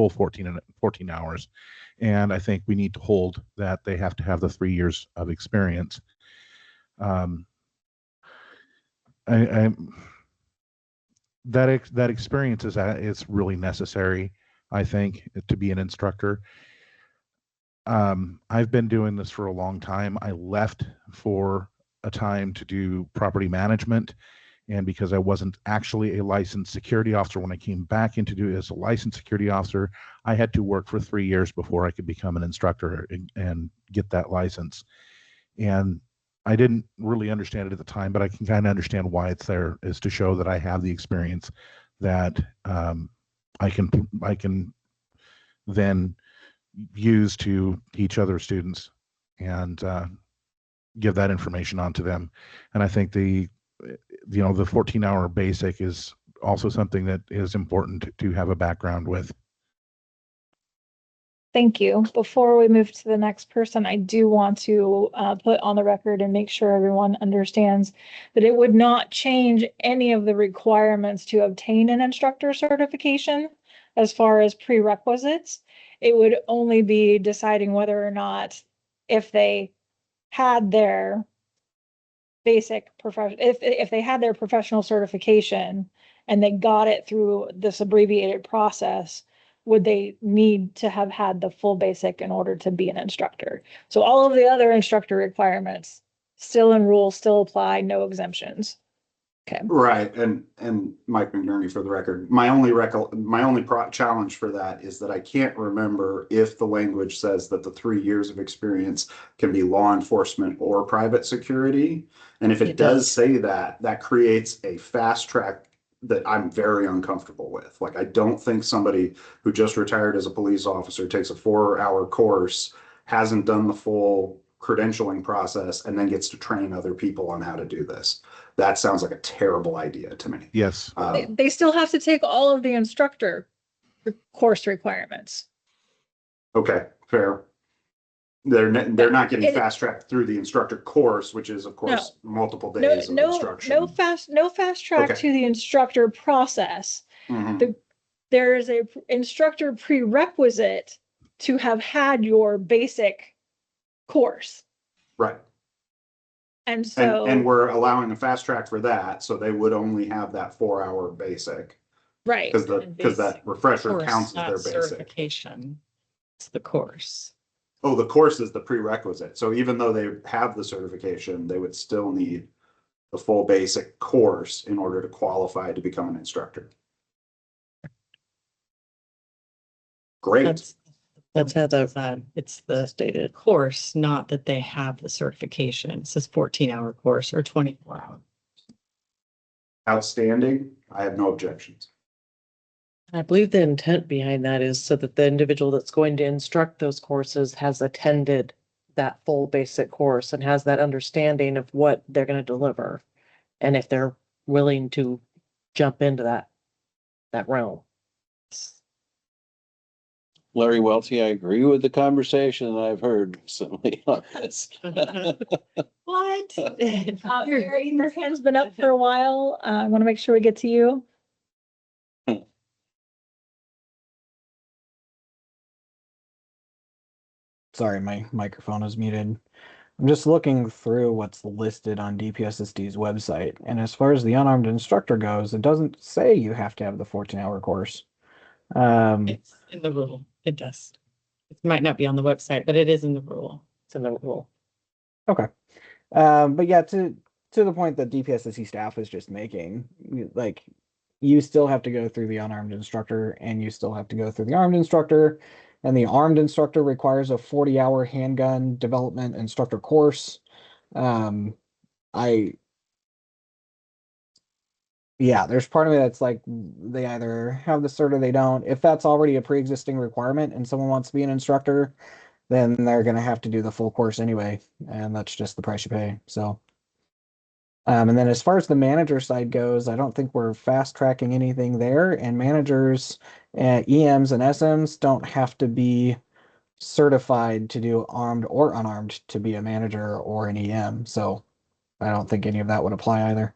14 hours. And I think we need to hold that they have to have the 3 years of experience. That experience is really necessary, I think, to be an instructor. I've been doing this for a long time. I left for a time to do property management, and because I wasn't actually a licensed security officer, when I came back into do it as a licensed security officer, I had to work for 3 years before I could become an instructor and get that license. And I didn't really understand it at the time, but I can kind of understand why it's there, is to show that I have the experience that I can then use to teach other students and give that information on to them. And I think the 14-hour basic is also something that is important to have a background with. Thank you. Before we move to the next person, I do want to put on the record and make sure everyone understands that it would not change any of the requirements to obtain an instructor certification as far as prerequisites. It would only be deciding whether or not, if they had their basic profession, if they had their professional certification and they got it through this abbreviated process, would they need to have had the full basic in order to be an instructor? So all of the other instructor requirements still in rule, still apply, no exemptions. Okay. Right, and Mike McNerney, for the record, my only challenge for that is that I can't remember if the language says that the 3 years of experience can be law enforcement or private security. And if it does say that, that creates a fast track that I'm very uncomfortable with. Like, I don't think somebody who just retired as a police officer takes a 4-hour course, hasn't done the full credentialing process, and then gets to train other people on how to do this. That sounds like a terrible idea to me. Yes. They still have to take all of the instructor course requirements. Okay, fair. They're not getting fast tracked through the instructor course, which is of course multiple days of instruction. No fast track Okay. to the instructor process. Mhm. There is a instructor prerequisite to have had your basic course. Right. And so and we're allowing a fast track for that, so they would only have that 4-hour basic. right. Because that refresher Course, counts as not their basic. certification. It's the course. Oh, the course is the prerequisite. So even though they have the certification, they would still need the full basic course in order to qualify to become an instructor. Great. That's how it's the stated. Course, not that they have the certification. It says 14-hour course or 24-hour. Outstanding. I have no objections. I believe the intent behind that is so that the individual that's going to instruct those courses has attended that full basic course and has that understanding of what they're going to deliver. And if they're willing to jump into that realm. Larry Welty, I agree with the conversation that I've heard recently on this. What? Your hand's been up for a while. I want to make sure we get to you. Sorry, my microphone is muted. I'm just looking through what's listed on DPSST's website, and as far as the unarmed instructor goes, it doesn't say you have to have the 14-hour course. It's in the rule. It does. It might not be on the website, but it is in the rule. It's in the rule. Okay. But yeah, to the point that DPSST staff is just making, like, you still have to go through the unarmed instructor and you still have to go through the armed instructor. And the armed instructor requires a 40-hour handgun development instructor course. Yeah, there's part of me that's like, they either have the cert or they don't. If that's already a pre-existing requirement and someone wants to be an instructor, then they're going to have to do the full course anyway. And that's just the price you pay. So And then as far as the manager side goes, I don't think we're fast tracking anything there. And managers, EMs and SMs don't have to be certified to do armed or unarmed to be a manager or an EM. So I don't think any of that would apply either.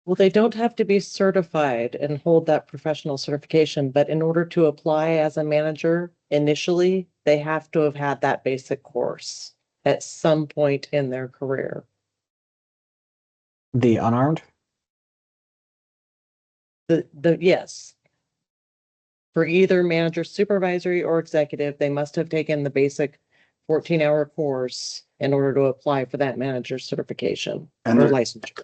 Well, they don't have to be certified and hold that professional certification, but in order to apply as a manager initially, they have to have had that basic course at some point in their career. The unarmed? Yes. For either manager, supervisory, or executive, they must have taken the basic 14-hour course in order to apply for that manager certification And or there- licensure.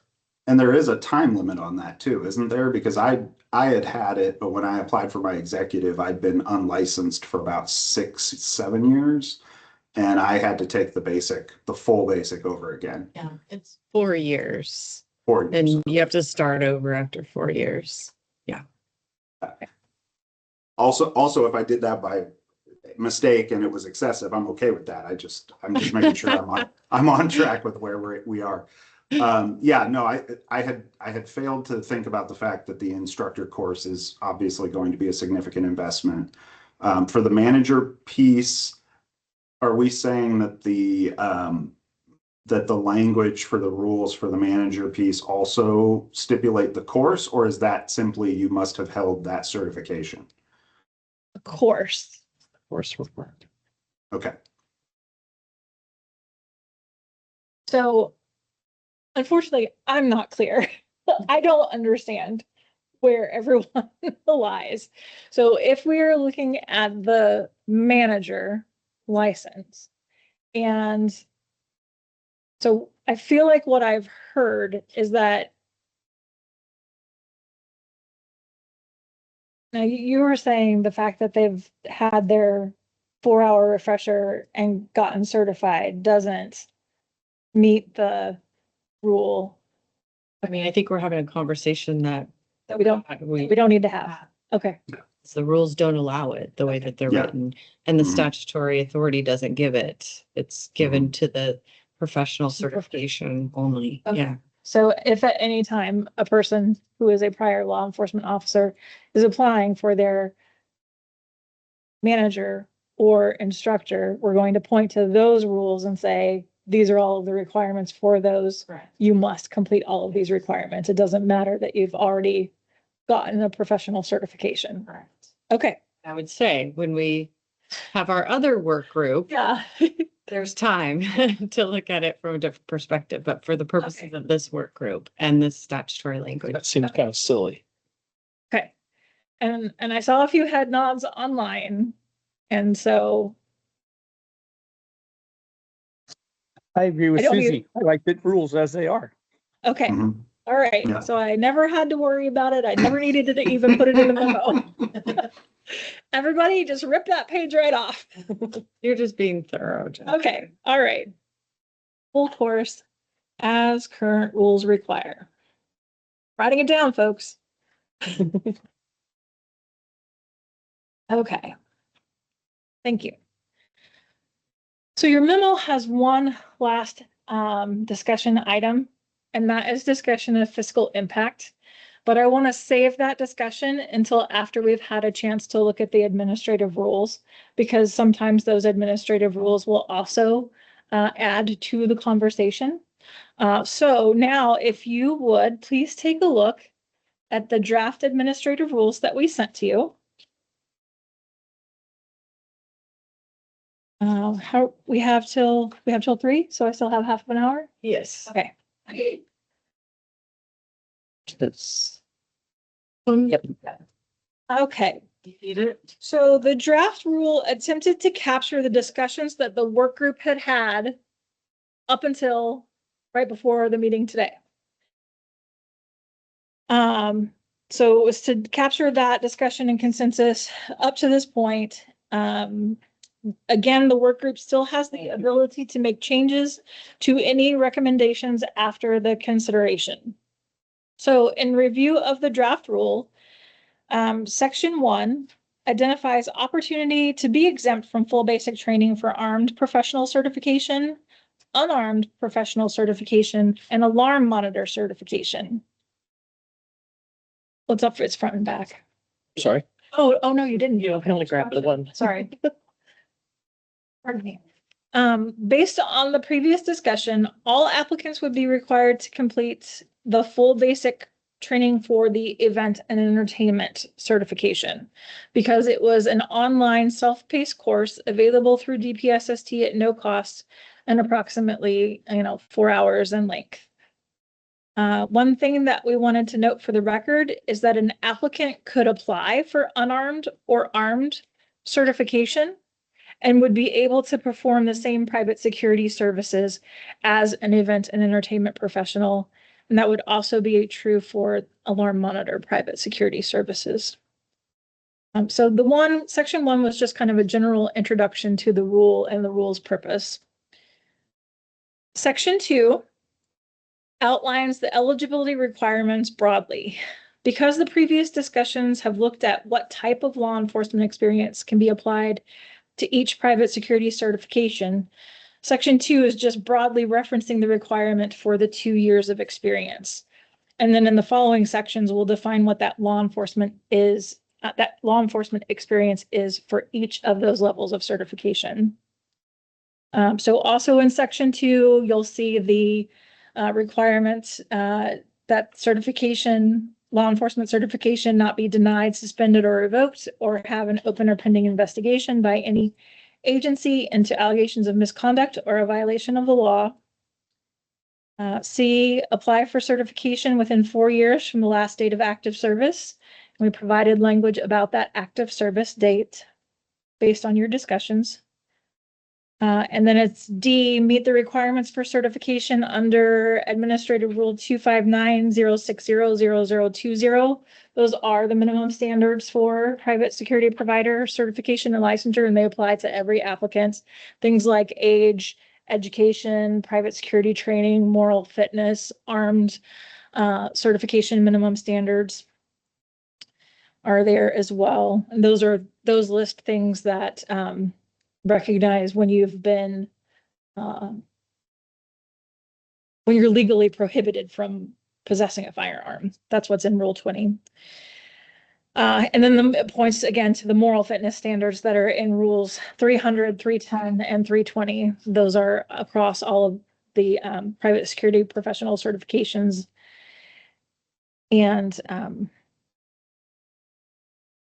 And there is a time limit on that too, isn't there? Because I had it, but when I applied for my executive, I'd been unlicensed for about 6-7 years. And I had to take the full basic over again. Yeah, it's 4 years 4 years. and you have to start over after 4 years. Also, if I did that by mistake and it was excessive, I'm okay with that. I'm just making sure I'm on track with where we are. Yeah, no, I had failed to think about the fact that the instructor course is obviously going to be a significant investment. For the manager piece, are we saying that the language for the rules for the manager piece also stipulate the course, or is that simply you must have held that certification? Of course. Course required. Okay. So unfortunately, I'm not clear. I don't understand where everyone lies. So if we are looking at the manager license, and so I feel like what I've heard is that now you were saying the fact that they've had their 4-hour refresher and gotten certified doesn't meet the rule I mean, I think we're having a conversation that that we don't need to have. Okay. the rules don't allow it the way that they're Yeah. written. And the Mhm. statutory authority doesn't give it. It's given to the professional certification only. Okay. Yeah. So if at any time a person who is a prior law enforcement officer is applying for their manager or instructor, we're going to point to those rules and say, these are all of the requirements for those. Correct. You must complete all of these requirements. It doesn't matter that you've already gotten a professional certification. Correct. Okay. I would say when we have our other work group, Yeah. there's time to look at it from a different perspective, but for the purposes Okay. of this work group and this statutory language. That seems kind of silly. Okay. And I saw a few head nods online. And so I agree with I don't Susie. I like the rules as they are. okay. Mhm. All right, Yeah. so I never had to worry about it. I never needed to even put it in the memo. Everybody just rip that page right off. You're just being thorough, Jen. Okay, all right. Full course as current rules require. Writing it down, folks. Okay. Thank you. So your memo has one last discussion item, and that is discussion of fiscal impact. But I want to save that discussion until after we've had a chance to look at the administrative rules, because sometimes those administrative rules will also add to the conversation. So now, if you would, please take a look at the draft administrative rules that we sent to you. How we have till 3, so I still have half of an hour. Yes. Okay. That's, Yep. Okay. You need it? So the draft rule attempted to capture the discussions that the work group had up until right before the meeting today. So it was to capture that discussion and consensus up to this point. Again, the work group still has the ability to make changes to any recommendations after the consideration. So in review of the draft rule, Section 1 identifies opportunity to be exempt from full basic training for armed professional certification unarmed professional certification and alarm monitor certification. What's up for its front and back? Sorry. Oh, no, you didn't. You can only grab the one. Sorry. Pardon me. Based on the previous discussion, all applicants would be required to complete the full basic training for the event and entertainment certification because it was an online self-paced course available through DPSST at no cost and approximately, 4 hours in length. One thing that we wanted to note for the record is that an applicant could apply for unarmed or armed certification and would be able to perform the same private security services as an event and entertainment professional. And that would also be true for alarm monitor private security services. So section 1 was just kind of a general introduction to the rule and the rule's purpose. Section 2 outlines the eligibility requirements broadly. Because the previous discussions have looked at what type of law enforcement experience can be applied to each private security certification, Section 2 is just broadly referencing the requirement for the 2 years of experience. And then in the following sections, we'll define what that law enforcement experience is for each of those levels of certification. So also in Section 2, you'll see the requirements that law enforcement certification not be denied, suspended, or revoked, or have an open or pending investigation by any agency into allegations of misconduct or a violation of the law. C, apply for certification within 4 years from the last date of active service. And we provided language about that active service date based on your discussions. And then it's D, meet the requirements for certification under Administrative Rule 259-060-0020. Those are the minimum standards for private security provider certification and licensure, and they apply to every applicant. Things like age, education, private security training, moral fitness, armed certification minimum standards are there as well. And those list things that recognize when you've been when you're legally prohibited from possessing a firearm. That's what's in Rule 20. And then it points again to the moral fitness standards that are in Rules 300, 310, and 320. Those are across all of the private security professional certifications. And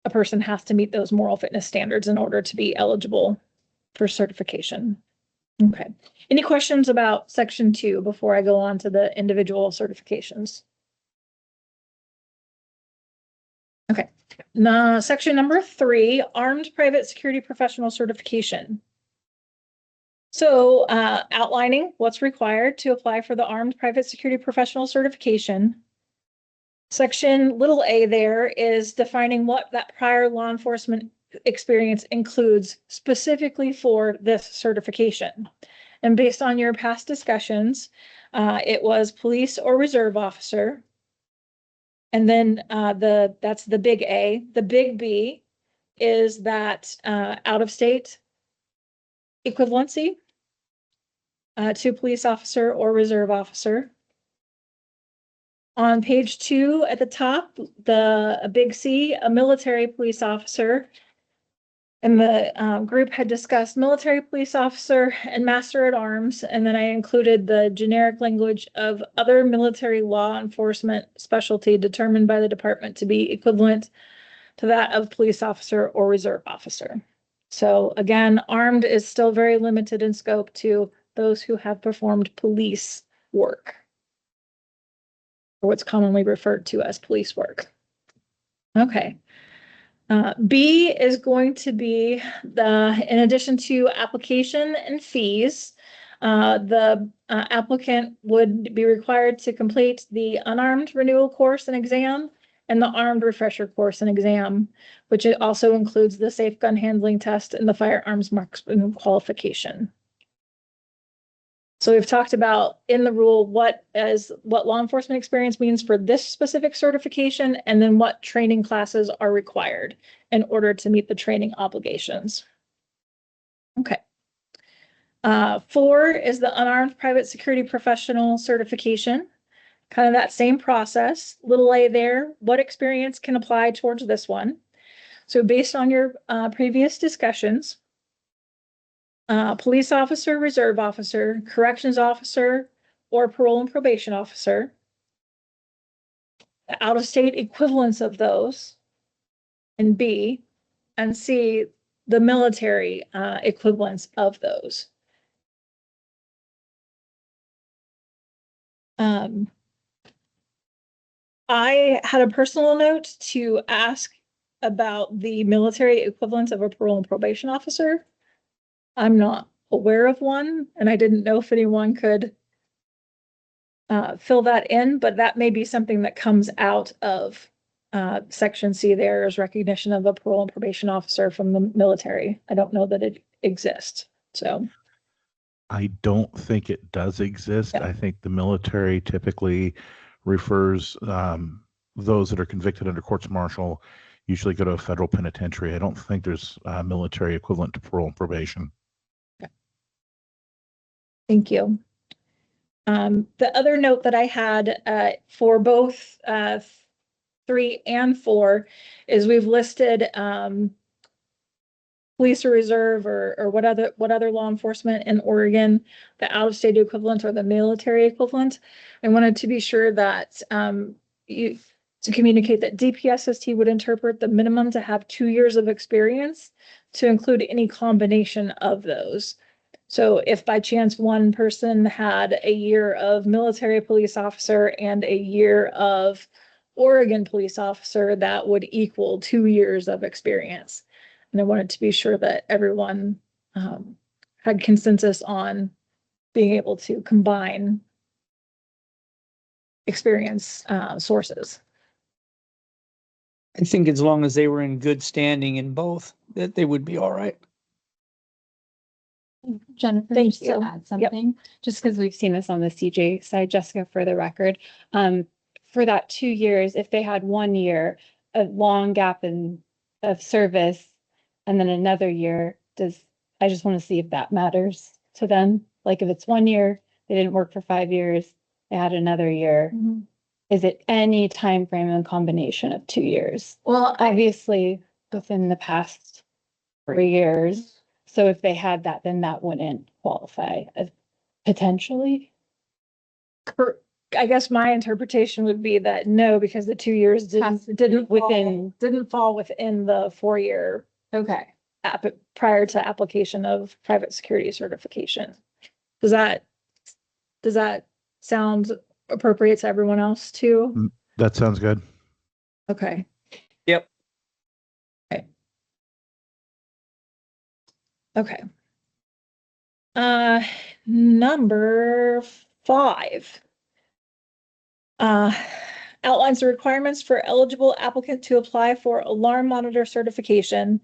a person has to meet those moral fitness standards in order to be eligible for certification. Okay. Any questions about Section 2 before I go on to the individual certifications? Okay. Now, section number 3, armed private security professional certification. So outlining what's required to apply for the armed private security professional certification. Section little a there is defining what that prior law enforcement experience includes specifically for this certification. And based on your past discussions, it was police or reserve officer. And then that's the big A. The big B is that out-of-state equivalency to police officer or reserve officer. On page 2 at the top, a big C, a military police officer. And the group had discussed military police officer and master at arms. And then I included the generic language of other military law enforcement specialty determined by the department to be equivalent to that of police officer or reserve officer. So again, armed is still very limited in scope to those who have performed police work, or what's commonly referred to as police work. Okay. B is going to be in addition to application and fees, the applicant would be required to complete the unarmed renewal course and exam and the armed refresher course and exam, which it also includes the safe gun handling test and the firearms marksman qualification. So we've talked about in the rule what law enforcement experience means for this specific certification, and then what training classes are required in order to meet the training obligations. Okay. 4 is the unarmed private security professional certification. Kind of that same process, little a there. What experience can apply towards this one? So based on your previous discussions, police officer, reserve officer, corrections officer, or parole and probation officer, the out-of-state equivalents of those, and B, and C, the military equivalents of those. I had a personal note to ask about the military equivalent of a parole and probation officer. I'm not aware of one, and I didn't know if anyone could fill that in, but that may be something that comes out of Section C there is recognition of a parole and probation officer from the military. I don't know that it exists, so. I don't think it does exist. Yeah. I think the military typically refers those that are convicted under courts martial usually go to a federal penitentiary. I don't think there's a military equivalent to parole and probation. Thank you. The other note that I had for both 3 and 4 is we've listed police or reserve or what other law enforcement in Oregon, the out-of-state equivalent or the military equivalent. I wanted to be sure that to communicate that DPSST would interpret the minimum to have 2 years of experience to include any combination of those. So if by chance one person had a year of military police officer and a year of Oregon police officer, that would equal 2 years of experience. And I wanted to be sure that everyone had consensus on being able to combine experience sources. I think as long as they were in good standing in both, that they would be all right. Jennifer, Thank just you. to add something, just because we've seen this on the CJ side, Jessica, for the record, for that 2 years, if they had 1 year, a long gap of service, and then another year, I just want to see if that matters to them. Like if it's 1 year, they didn't work for 5 years, they had another year. Mm-hmm. Is it any time frame in combination of 2 years? Well, obviously within the past 3 years. So if they had that, then that wouldn't qualify as potentially. I guess my interpretation would be that no, because the 2 years didn't fall within the 4-year Okay. prior to application of private security certification. Does that sound appropriate to everyone else too? That sounds good. Okay. Yep. Okay. Number 5. Outlines the requirements for eligible applicant to apply for alarm monitor certification.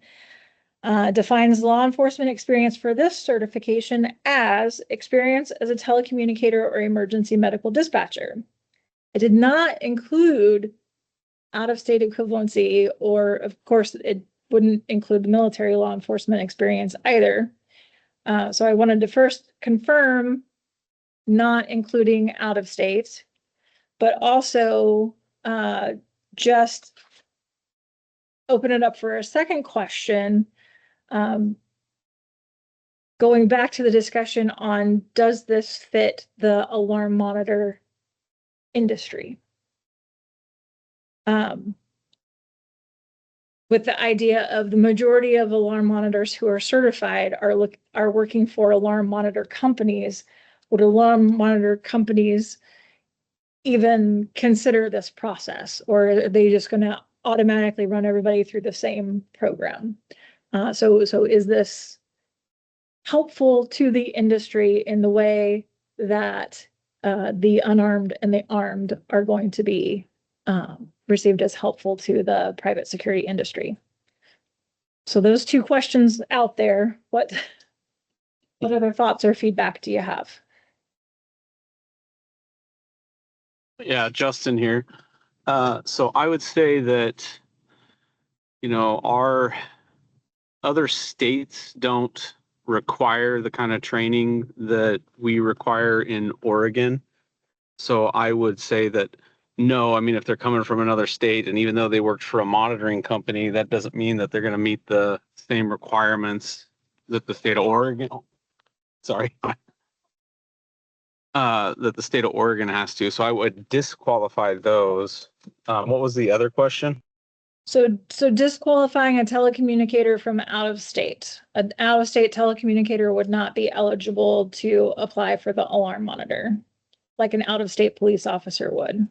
Defines law enforcement experience for this certification as experience as a telecommunicator or emergency medical dispatcher. It did not include out-of-state equivalency, or of course, it wouldn't include the military law enforcement experience either. So I wanted to first confirm not including out-of-state, but also just open it up for a second question. Going back to the discussion on, does this fit the alarm monitor industry? With the idea of the majority of alarm monitors who are certified are working for alarm monitor companies. Would alarm monitor companies even consider this process, or are they just going to automatically run everybody through the same program? So is this helpful to the industry in the way that the unarmed and the armed are going to be received as helpful to the private security industry? So those 2 questions out there, what other thoughts or feedback do you have? Yeah, Justin here. So I would say that, our other states don't require the kind of training that we require in Oregon. So I would say that no, I mean, if they're coming from another state and even though they worked for a monitoring company, that doesn't mean that they're going to meet the same requirements that the state of Oregon, sorry, that the state of Oregon has to. So I would disqualify those. What was the other question? So disqualifying a telecommunicator from out of state. An out of state telecommunicator would not be eligible to apply for the alarm monitor, like an out of state police officer would.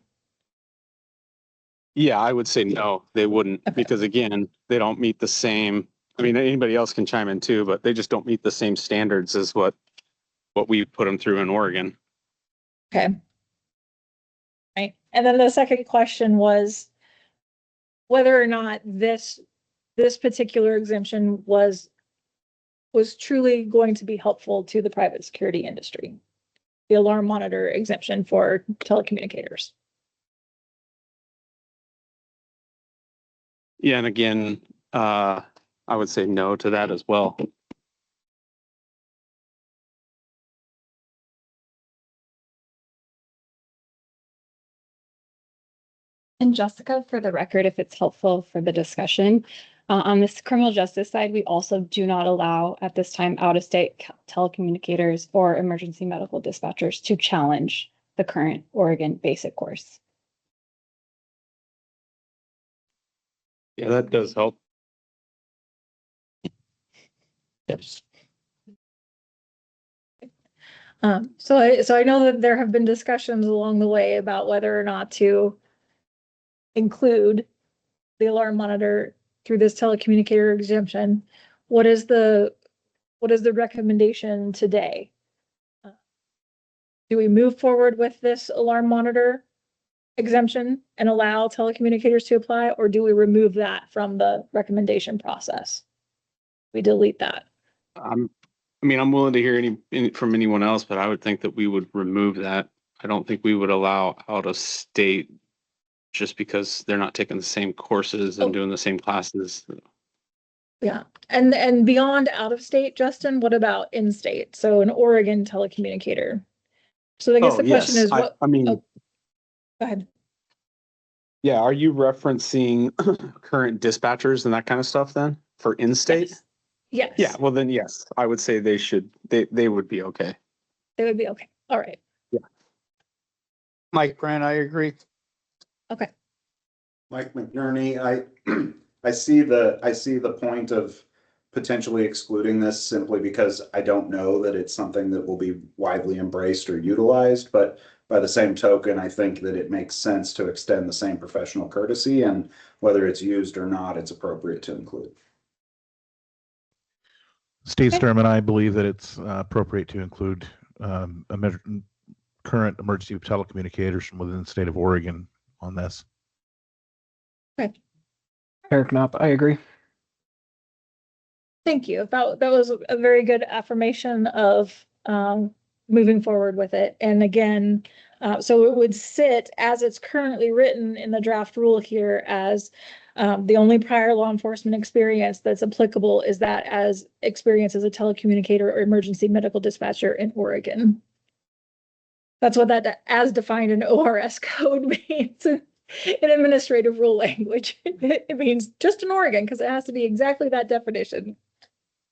Yeah, I would say no, they wouldn't, Okay. because again, they don't meet the same, I mean, anybody else can chime in too, but they just don't meet the same standards as what we put them through in Oregon. Okay. Right. And then the second question was whether or not this particular exemption was truly going to be helpful to the private security industry. The alarm monitor exemption for telecommunicators. Yeah, and again, I would say no to that as well. And Jessica, for the record, if it's helpful for the discussion, on this criminal justice side, we also do not allow at this time out-of-state telecommunicators or emergency medical dispatchers to challenge the current Oregon basic course. Yeah, that does help. Yes. So I know that there have been discussions along the way about whether or not to include the alarm monitor through this telecommunicator exemption. What is the recommendation today? Do we move forward with this alarm monitor exemption and allow telecommunicators to apply, or do we remove that from the recommendation process? We delete that. I mean, I'm willing to hear from anyone else, but I would think that we would remove that. I don't think we would allow out of state just because they're not taking the same courses and doing the same classes. Yeah, and beyond out of state, Justin, what about in state? So an Oregon telecommunicator. So I guess the question is what? I mean, oh, go ahead. Yeah, are you referencing current dispatchers and that kind of stuff then for in-state? Yes. Yes. Yeah, well then, yes, I would say they would be okay. They would be okay. All right. Mike Brand, I agree. Okay. Mike McNerney, I see the point of potentially excluding this simply because I don't know that it's something that will be widely embraced or utilized, but by the same token, I think that it makes sense to extend the same professional courtesy, and whether it's used or not, it's appropriate to include. Steve Sturman and I believe that it's appropriate to include current emergency telecommunicators from within the state of Oregon on this. Okay. Eric Knopp, I agree. Thank you. That was a very good affirmation of moving forward with it. And again, so it would sit as it's currently written in the draft rule here as the only prior law enforcement experience that's applicable is that as experience as a telecommunicator or emergency medical dispatcher in Oregon. That's what that as defined in ORS code means in administrative rule language. It means just in Oregon because it has to be exactly that definition.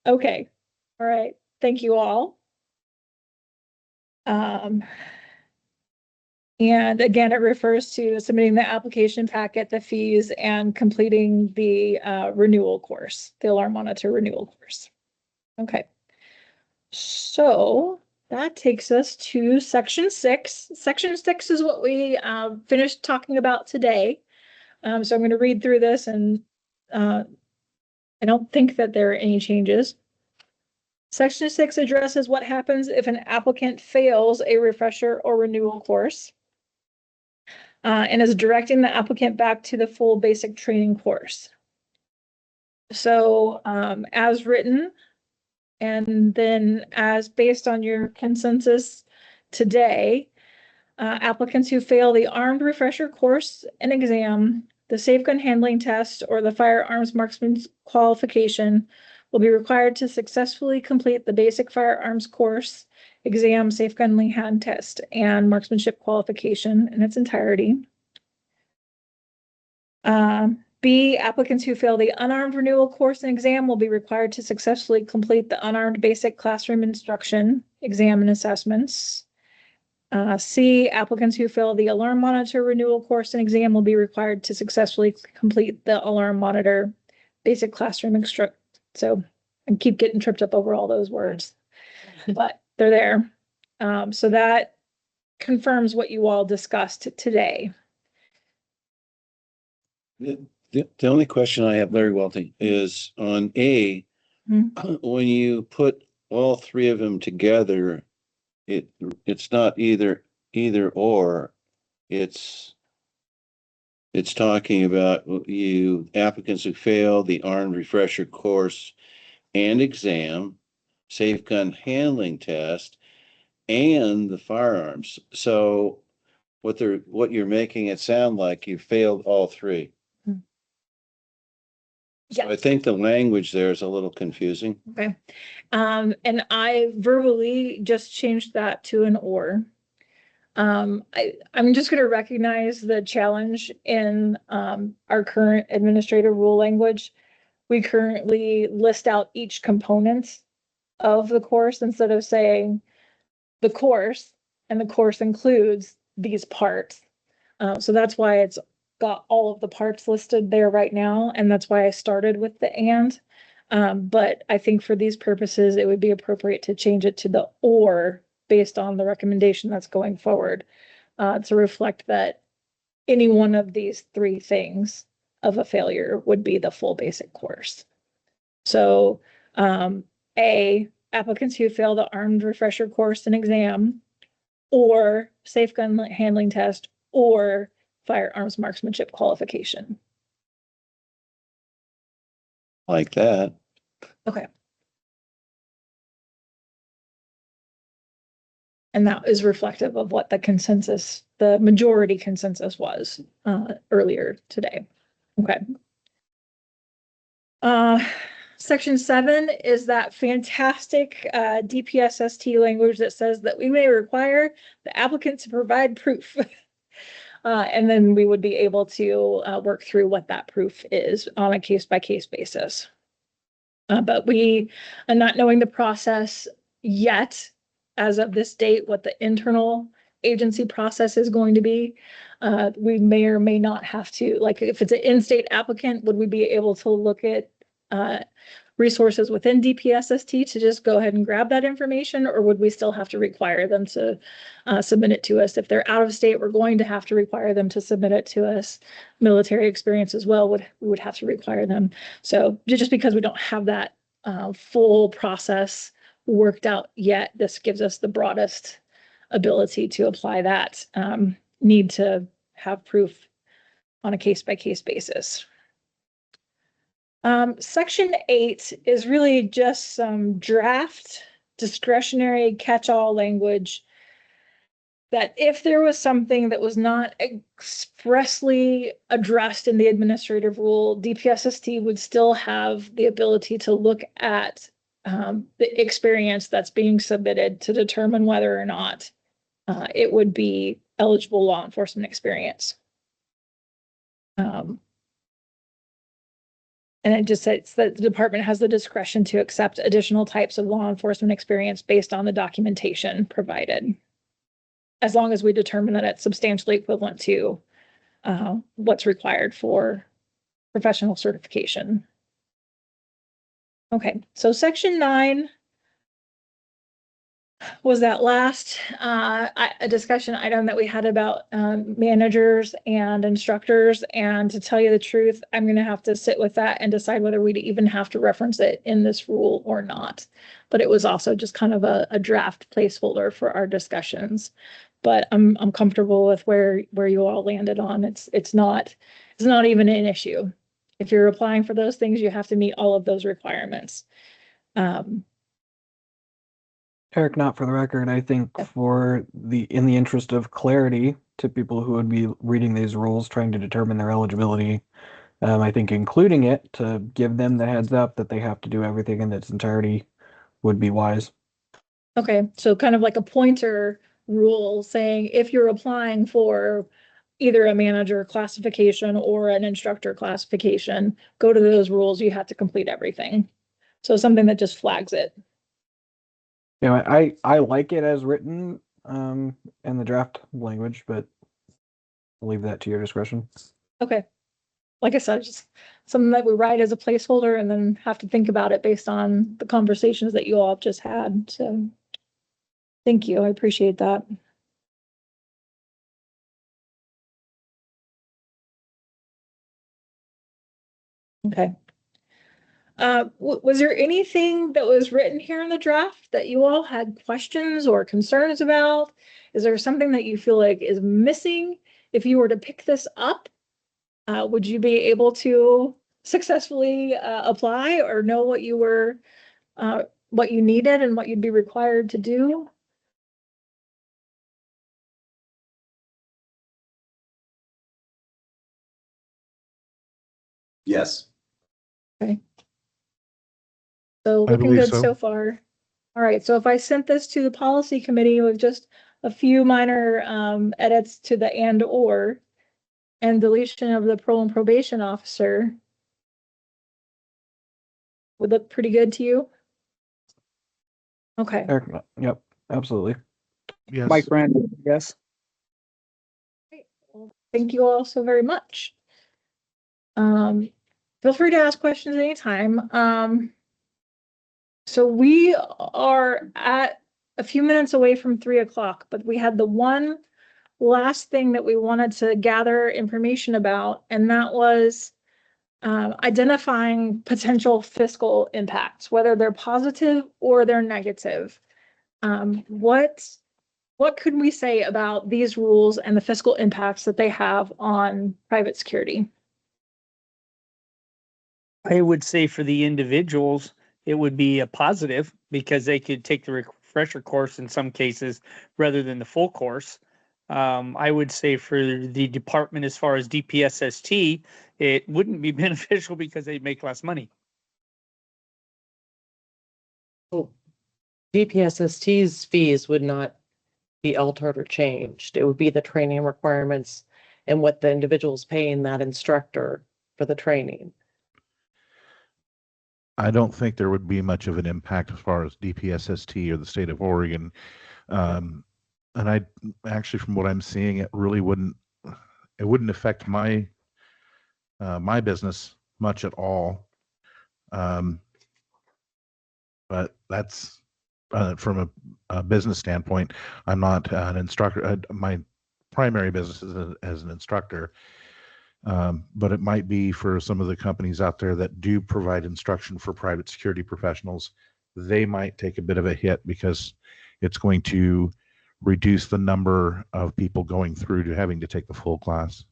Okay. All right. Thank you all. And again, it refers to submitting the application packet, the fees, and completing the renewal course, the alarm monitor renewal course. Okay. So that takes us to section 6. Section 6 is what we finished talking about today. So I'm going to read through this, and I don't think that there are any changes. Section 6 addresses what happens if an applicant fails a refresher or renewal course and is directing the applicant back to the full basic training course. So as written, and then as based on your consensus today, applicants who fail the armed refresher course and exam, the safe gun handling test, or the firearms marksman's qualification will be required to successfully complete the basic firearms course, exam, safe gun hand test, and marksmanship qualification in its entirety. B, applicants who fail the unarmed renewal course and exam will be required to successfully complete the unarmed basic classroom instruction, exam, and assessments. C, applicants who fail the alarm monitor renewal course and exam will be required to successfully complete the alarm monitor basic classroom instruct. So I keep getting tripped up over all those words, but they're there. So that confirms what you all discussed today. The only question I have, Larry Welty, is on A, when you put all three of them together, it's not either or, it's talking about you applicants who fail the armed refresher course and exam, safe gun handling test, and the firearms. So what you're making it sound like you failed all three. Yeah. So I think the language there is a little confusing. Okay. And I verbally just changed that to an or. I'm just going to recognize the challenge in our current administrative rule language. We currently list out each component of the course instead of saying the course, and the course includes these parts. So that's why it's got all of the parts listed there right now, and that's why I started with the and. But I think for these purposes, it would be appropriate to change it to the or based on the recommendation that's going forward, to reflect that any one of these three things of a failure would be the full basic course. So A, applicants who fail the armed refresher course and exam, or safe gun handling test, or firearms marksmanship qualification. Like that. Okay. And that is reflective of what the consensus, the majority consensus was earlier today. Okay. Section 7 is that fantastic DPSST language that says that we may require the applicant to provide proof. And then we would be able to work through what that proof is on a case-by-case basis. But we are not knowing the process yet, as of this date, what the internal agency process is going to be. We may or may not have to, like if it's an in-state applicant, would we be able to look at resources within DPSST to just go ahead and grab that information, or would we still have to require them to submit it to us? If they're out of state, we're going to have to require them to submit it to us. Military experience as well, we would have to require them. So just because we don't have that full process worked out yet, this gives us the broadest ability to apply that need to have proof on a case-by-case basis. Section 8 is really just some draft discretionary catch-all language that if there was something that was not expressly addressed in the administrative rule, DPSST would still have the ability to look at the experience that's being submitted to determine whether or not it would be eligible law enforcement experience. And it just says that the department has the discretion to accept additional types of law enforcement experience based on the documentation provided, as long as we determine that it's substantially equivalent to what's required for professional certification. Okay, so section 9 was that last a discussion item that we had about managers and instructors. And to tell you the truth, I'm going to have to sit with that and decide whether we'd even have to reference it in this rule or not. But it was also just kind of a draft placeholder for our discussions. But I'm comfortable with where you all landed on. It's not even an issue. If you're applying for those things, you have to meet all of those requirements. Eric, not for the record, I think in the interest of clarity to people who would be reading these rules, trying to determine their eligibility, I think including it to give them the heads up that they have to do everything in its entirety would be wise. Okay, so kind of like a pointer rule saying if you're applying for either a manager classification or an instructor classification, go to those rules, you have to complete everything. So something that just flags it. You know, I like it as written in the draft language, but I'll leave that to your discretion. Okay. Like I said, just something that we write as a placeholder and then have to think about it based on the conversations that you all have just had. So thank you. I appreciate that. Okay. Was there anything that was written here in the draft that you all had questions or concerns about? Is there something that you feel like is missing? If you were to pick this up, would you be able to successfully apply or know what you were, what you needed and what you'd be required to do? Yes. Okay. So I looking believe good so. so far. All right, so if I sent this to the policy committee with just a few minor edits to the and or and deletion of the parole and probation officer, would look pretty good to you? Okay. Eric, yep, absolutely. Yes. Mike Randall, yes. Great. Well, thank you all so very much. Feel free to ask questions anytime. So we are at a few minutes away from 3 o'clock, but we had the one last thing that we wanted to gather information about, and that was identifying potential fiscal impacts, whether they're positive or they're negative. What could we say about these rules and the fiscal impacts that they have on private security? I would say for the individuals, it would be a positive because they could take the refresher course in some cases rather than the full course. I would say for the department, as far as DPSST, it wouldn't be beneficial because they'd make less money. DPSST's fees would not be altered or changed. It would be the training requirements and what the individual's paying that instructor for the training. I don't think there would be much of an impact as far as DPSST or the state of Oregon. And I actually, from what I'm seeing, it wouldn't affect my my business much at all. But that's from a business standpoint. I'm not an instructor. My primary business is as an instructor. But it might be for some of the companies out there that do provide instruction for private security professionals. They might take a bit of a hit because it's going to reduce the number of people going through to having to take the full class.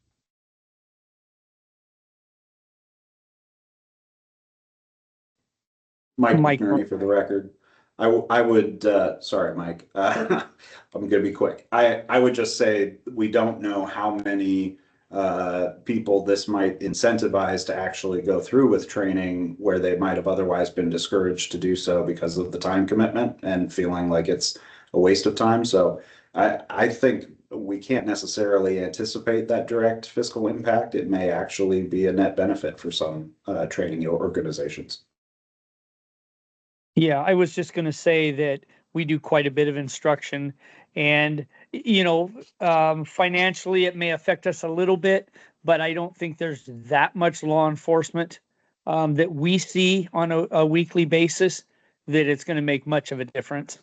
Mike Mike. McNerney for the record. I would, sorry, Mike, I'm gonna be quick. I would just say, we don't know how many people this might incentivize to actually go through with training where they might have otherwise been discouraged to do so because of the time commitment and feeling like it's a waste of time. So I think we can't necessarily anticipate that direct fiscal impact. It may actually be a net benefit for some training organizations. Yeah, I was just going to say that we do quite a bit of instruction, and financially it may affect us a little bit, but I don't think there's that much law enforcement that we see on a weekly basis that it's going to make much of a difference.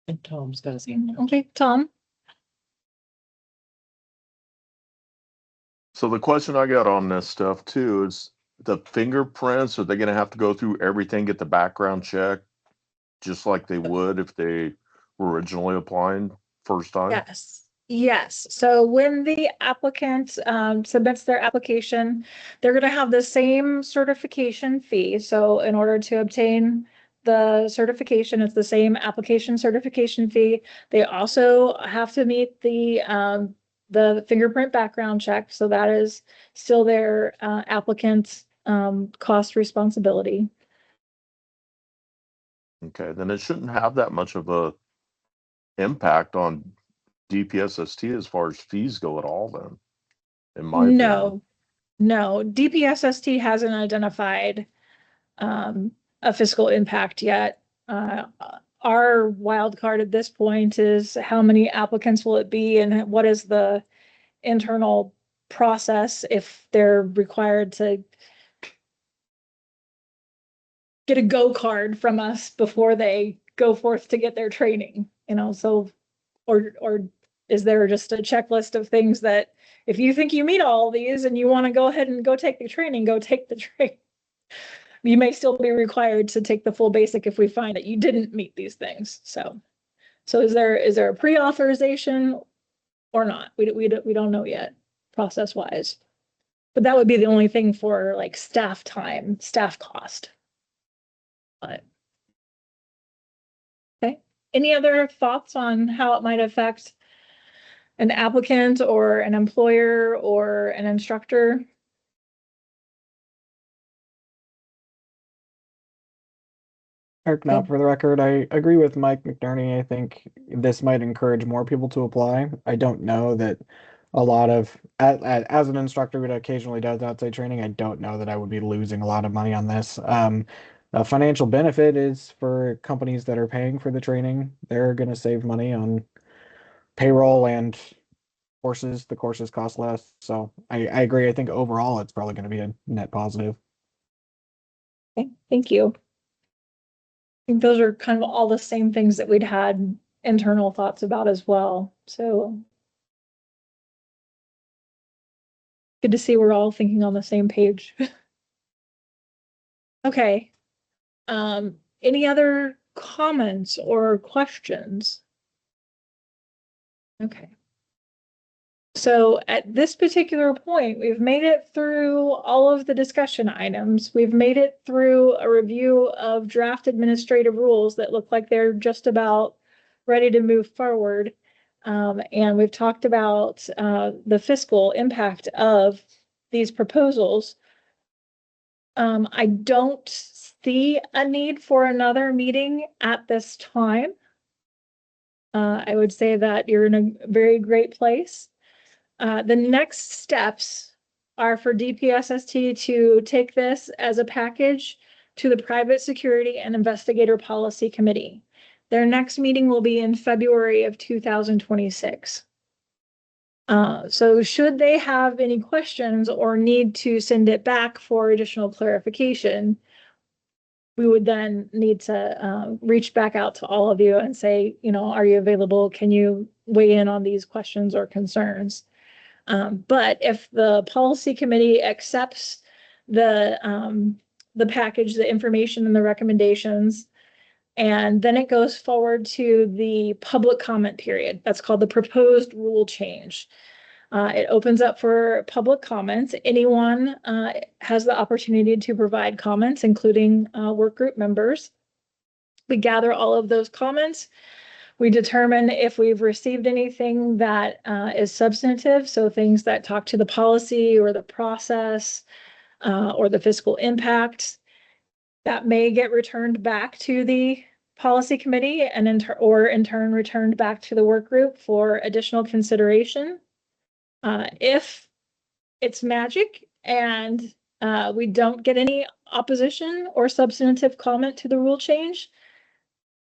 And Tom's got his. Okay, Tom? So the question I got on this stuff too is the fingerprints. Are they going to have to go through everything, get the background check, just like they would if they were originally applying first time? Yes. So when the applicant submits their application, they're going to have the same certification fee. So in order to obtain the certification, it's the same application certification fee. They also have to meet the the fingerprint background check. So that is still their applicant's cost responsibility. Okay, then it shouldn't have that much of a impact on DPSST as far as fees go at all then, in my opinion. No, DPSST hasn't identified a fiscal impact yet. Our wild card at this point is how many applicants will it be and what is the internal process if they're required to get a go card from us before they go forth to get their training, so, or is there just a checklist of things that if you think you meet all these and you want to go ahead and go take the training, go take the training. You may still be required to take the full basic if we find that you didn't meet these things. So is there a pre-authorization or not? We don't know yet, process wise. But that would be the only thing for like staff time, staff cost. But okay. Any other thoughts on how it might affect an applicant or an employer or an instructor? Eric, now for the record, I agree with Mike McNerney. I think this might encourage more people to apply. I don't know that a lot of, as an instructor who occasionally does outside training, I don't know that I would be losing a lot of money on this. A financial benefit is for companies that are paying for the training. They're going to save money on payroll and courses. The courses cost less. So I agree. I think overall it's probably going to be a net positive. Okay, thank you. I think those are kind of all the same things that we'd had internal thoughts about as well. So good to see we're all thinking on the same page. Okay. Any other comments or questions? Okay. So at this particular point, we've made it through all of the discussion items. We've made it through a review of draft administrative rules that look like they're just about ready to move forward. And we've talked about the fiscal impact of these proposals. I don't see a need for another meeting at this time. I would say that you're in a very great place. The next steps are for DPSST to take this as a package to the Private Security and Investigator Policy Committee. Their next meeting will be in February of 2026. So should they have any questions or need to send it back for additional clarification, we would then need to reach back out to all of you and say, are you available? Can you weigh in on these questions or concerns? But if the policy committee accepts the package, the information and the recommendations, and then it goes forward to the public comment period. That's called the proposed rule change. It opens up for public comments. Anyone has the opportunity to provide comments, including work group members. We gather all of those comments. We determine if we've received anything that is substantive, so things that talk to the policy or the process or the fiscal impact. That may get returned back to the policy committee and in turn returned back to the work group for additional consideration. If it's magic and we don't get any opposition or substantive comment to the rule change,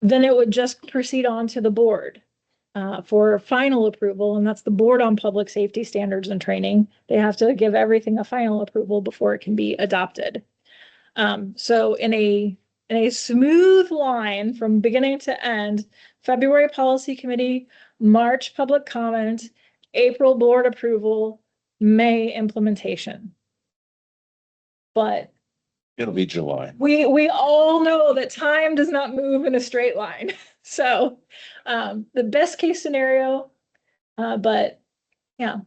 then it would just proceed on to the board for final approval, and that's the Board on Public Safety Standards and Training. They have to give everything a final approval before it can be adopted. So in a smooth line from beginning to end, February Policy Committee, March public comment, April board approval, May implementation. But It'll be July. we all know that time does not move in a straight line. So the best case scenario, but yeah,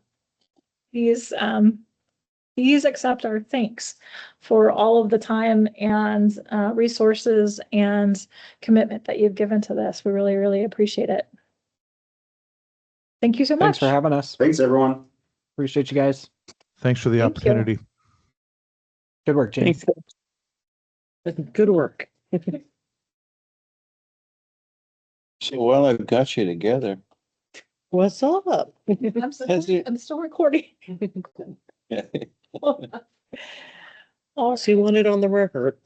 please accept our thanks for all of the time and resources and commitment that you've given to this. We really, really appreciate it. Thank you so Thanks much. for having us. Thanks, everyone. Appreciate you guys. Thanks for the Thank you. opportunity. Good work, James. Good work. So while I've got you together, What's up? Has it- I'm still recording. Oh, So you want it on the record?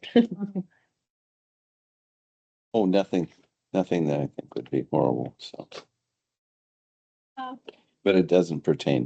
oh, nothing that I think would be horrible, so. Uh, But it doesn't pertain to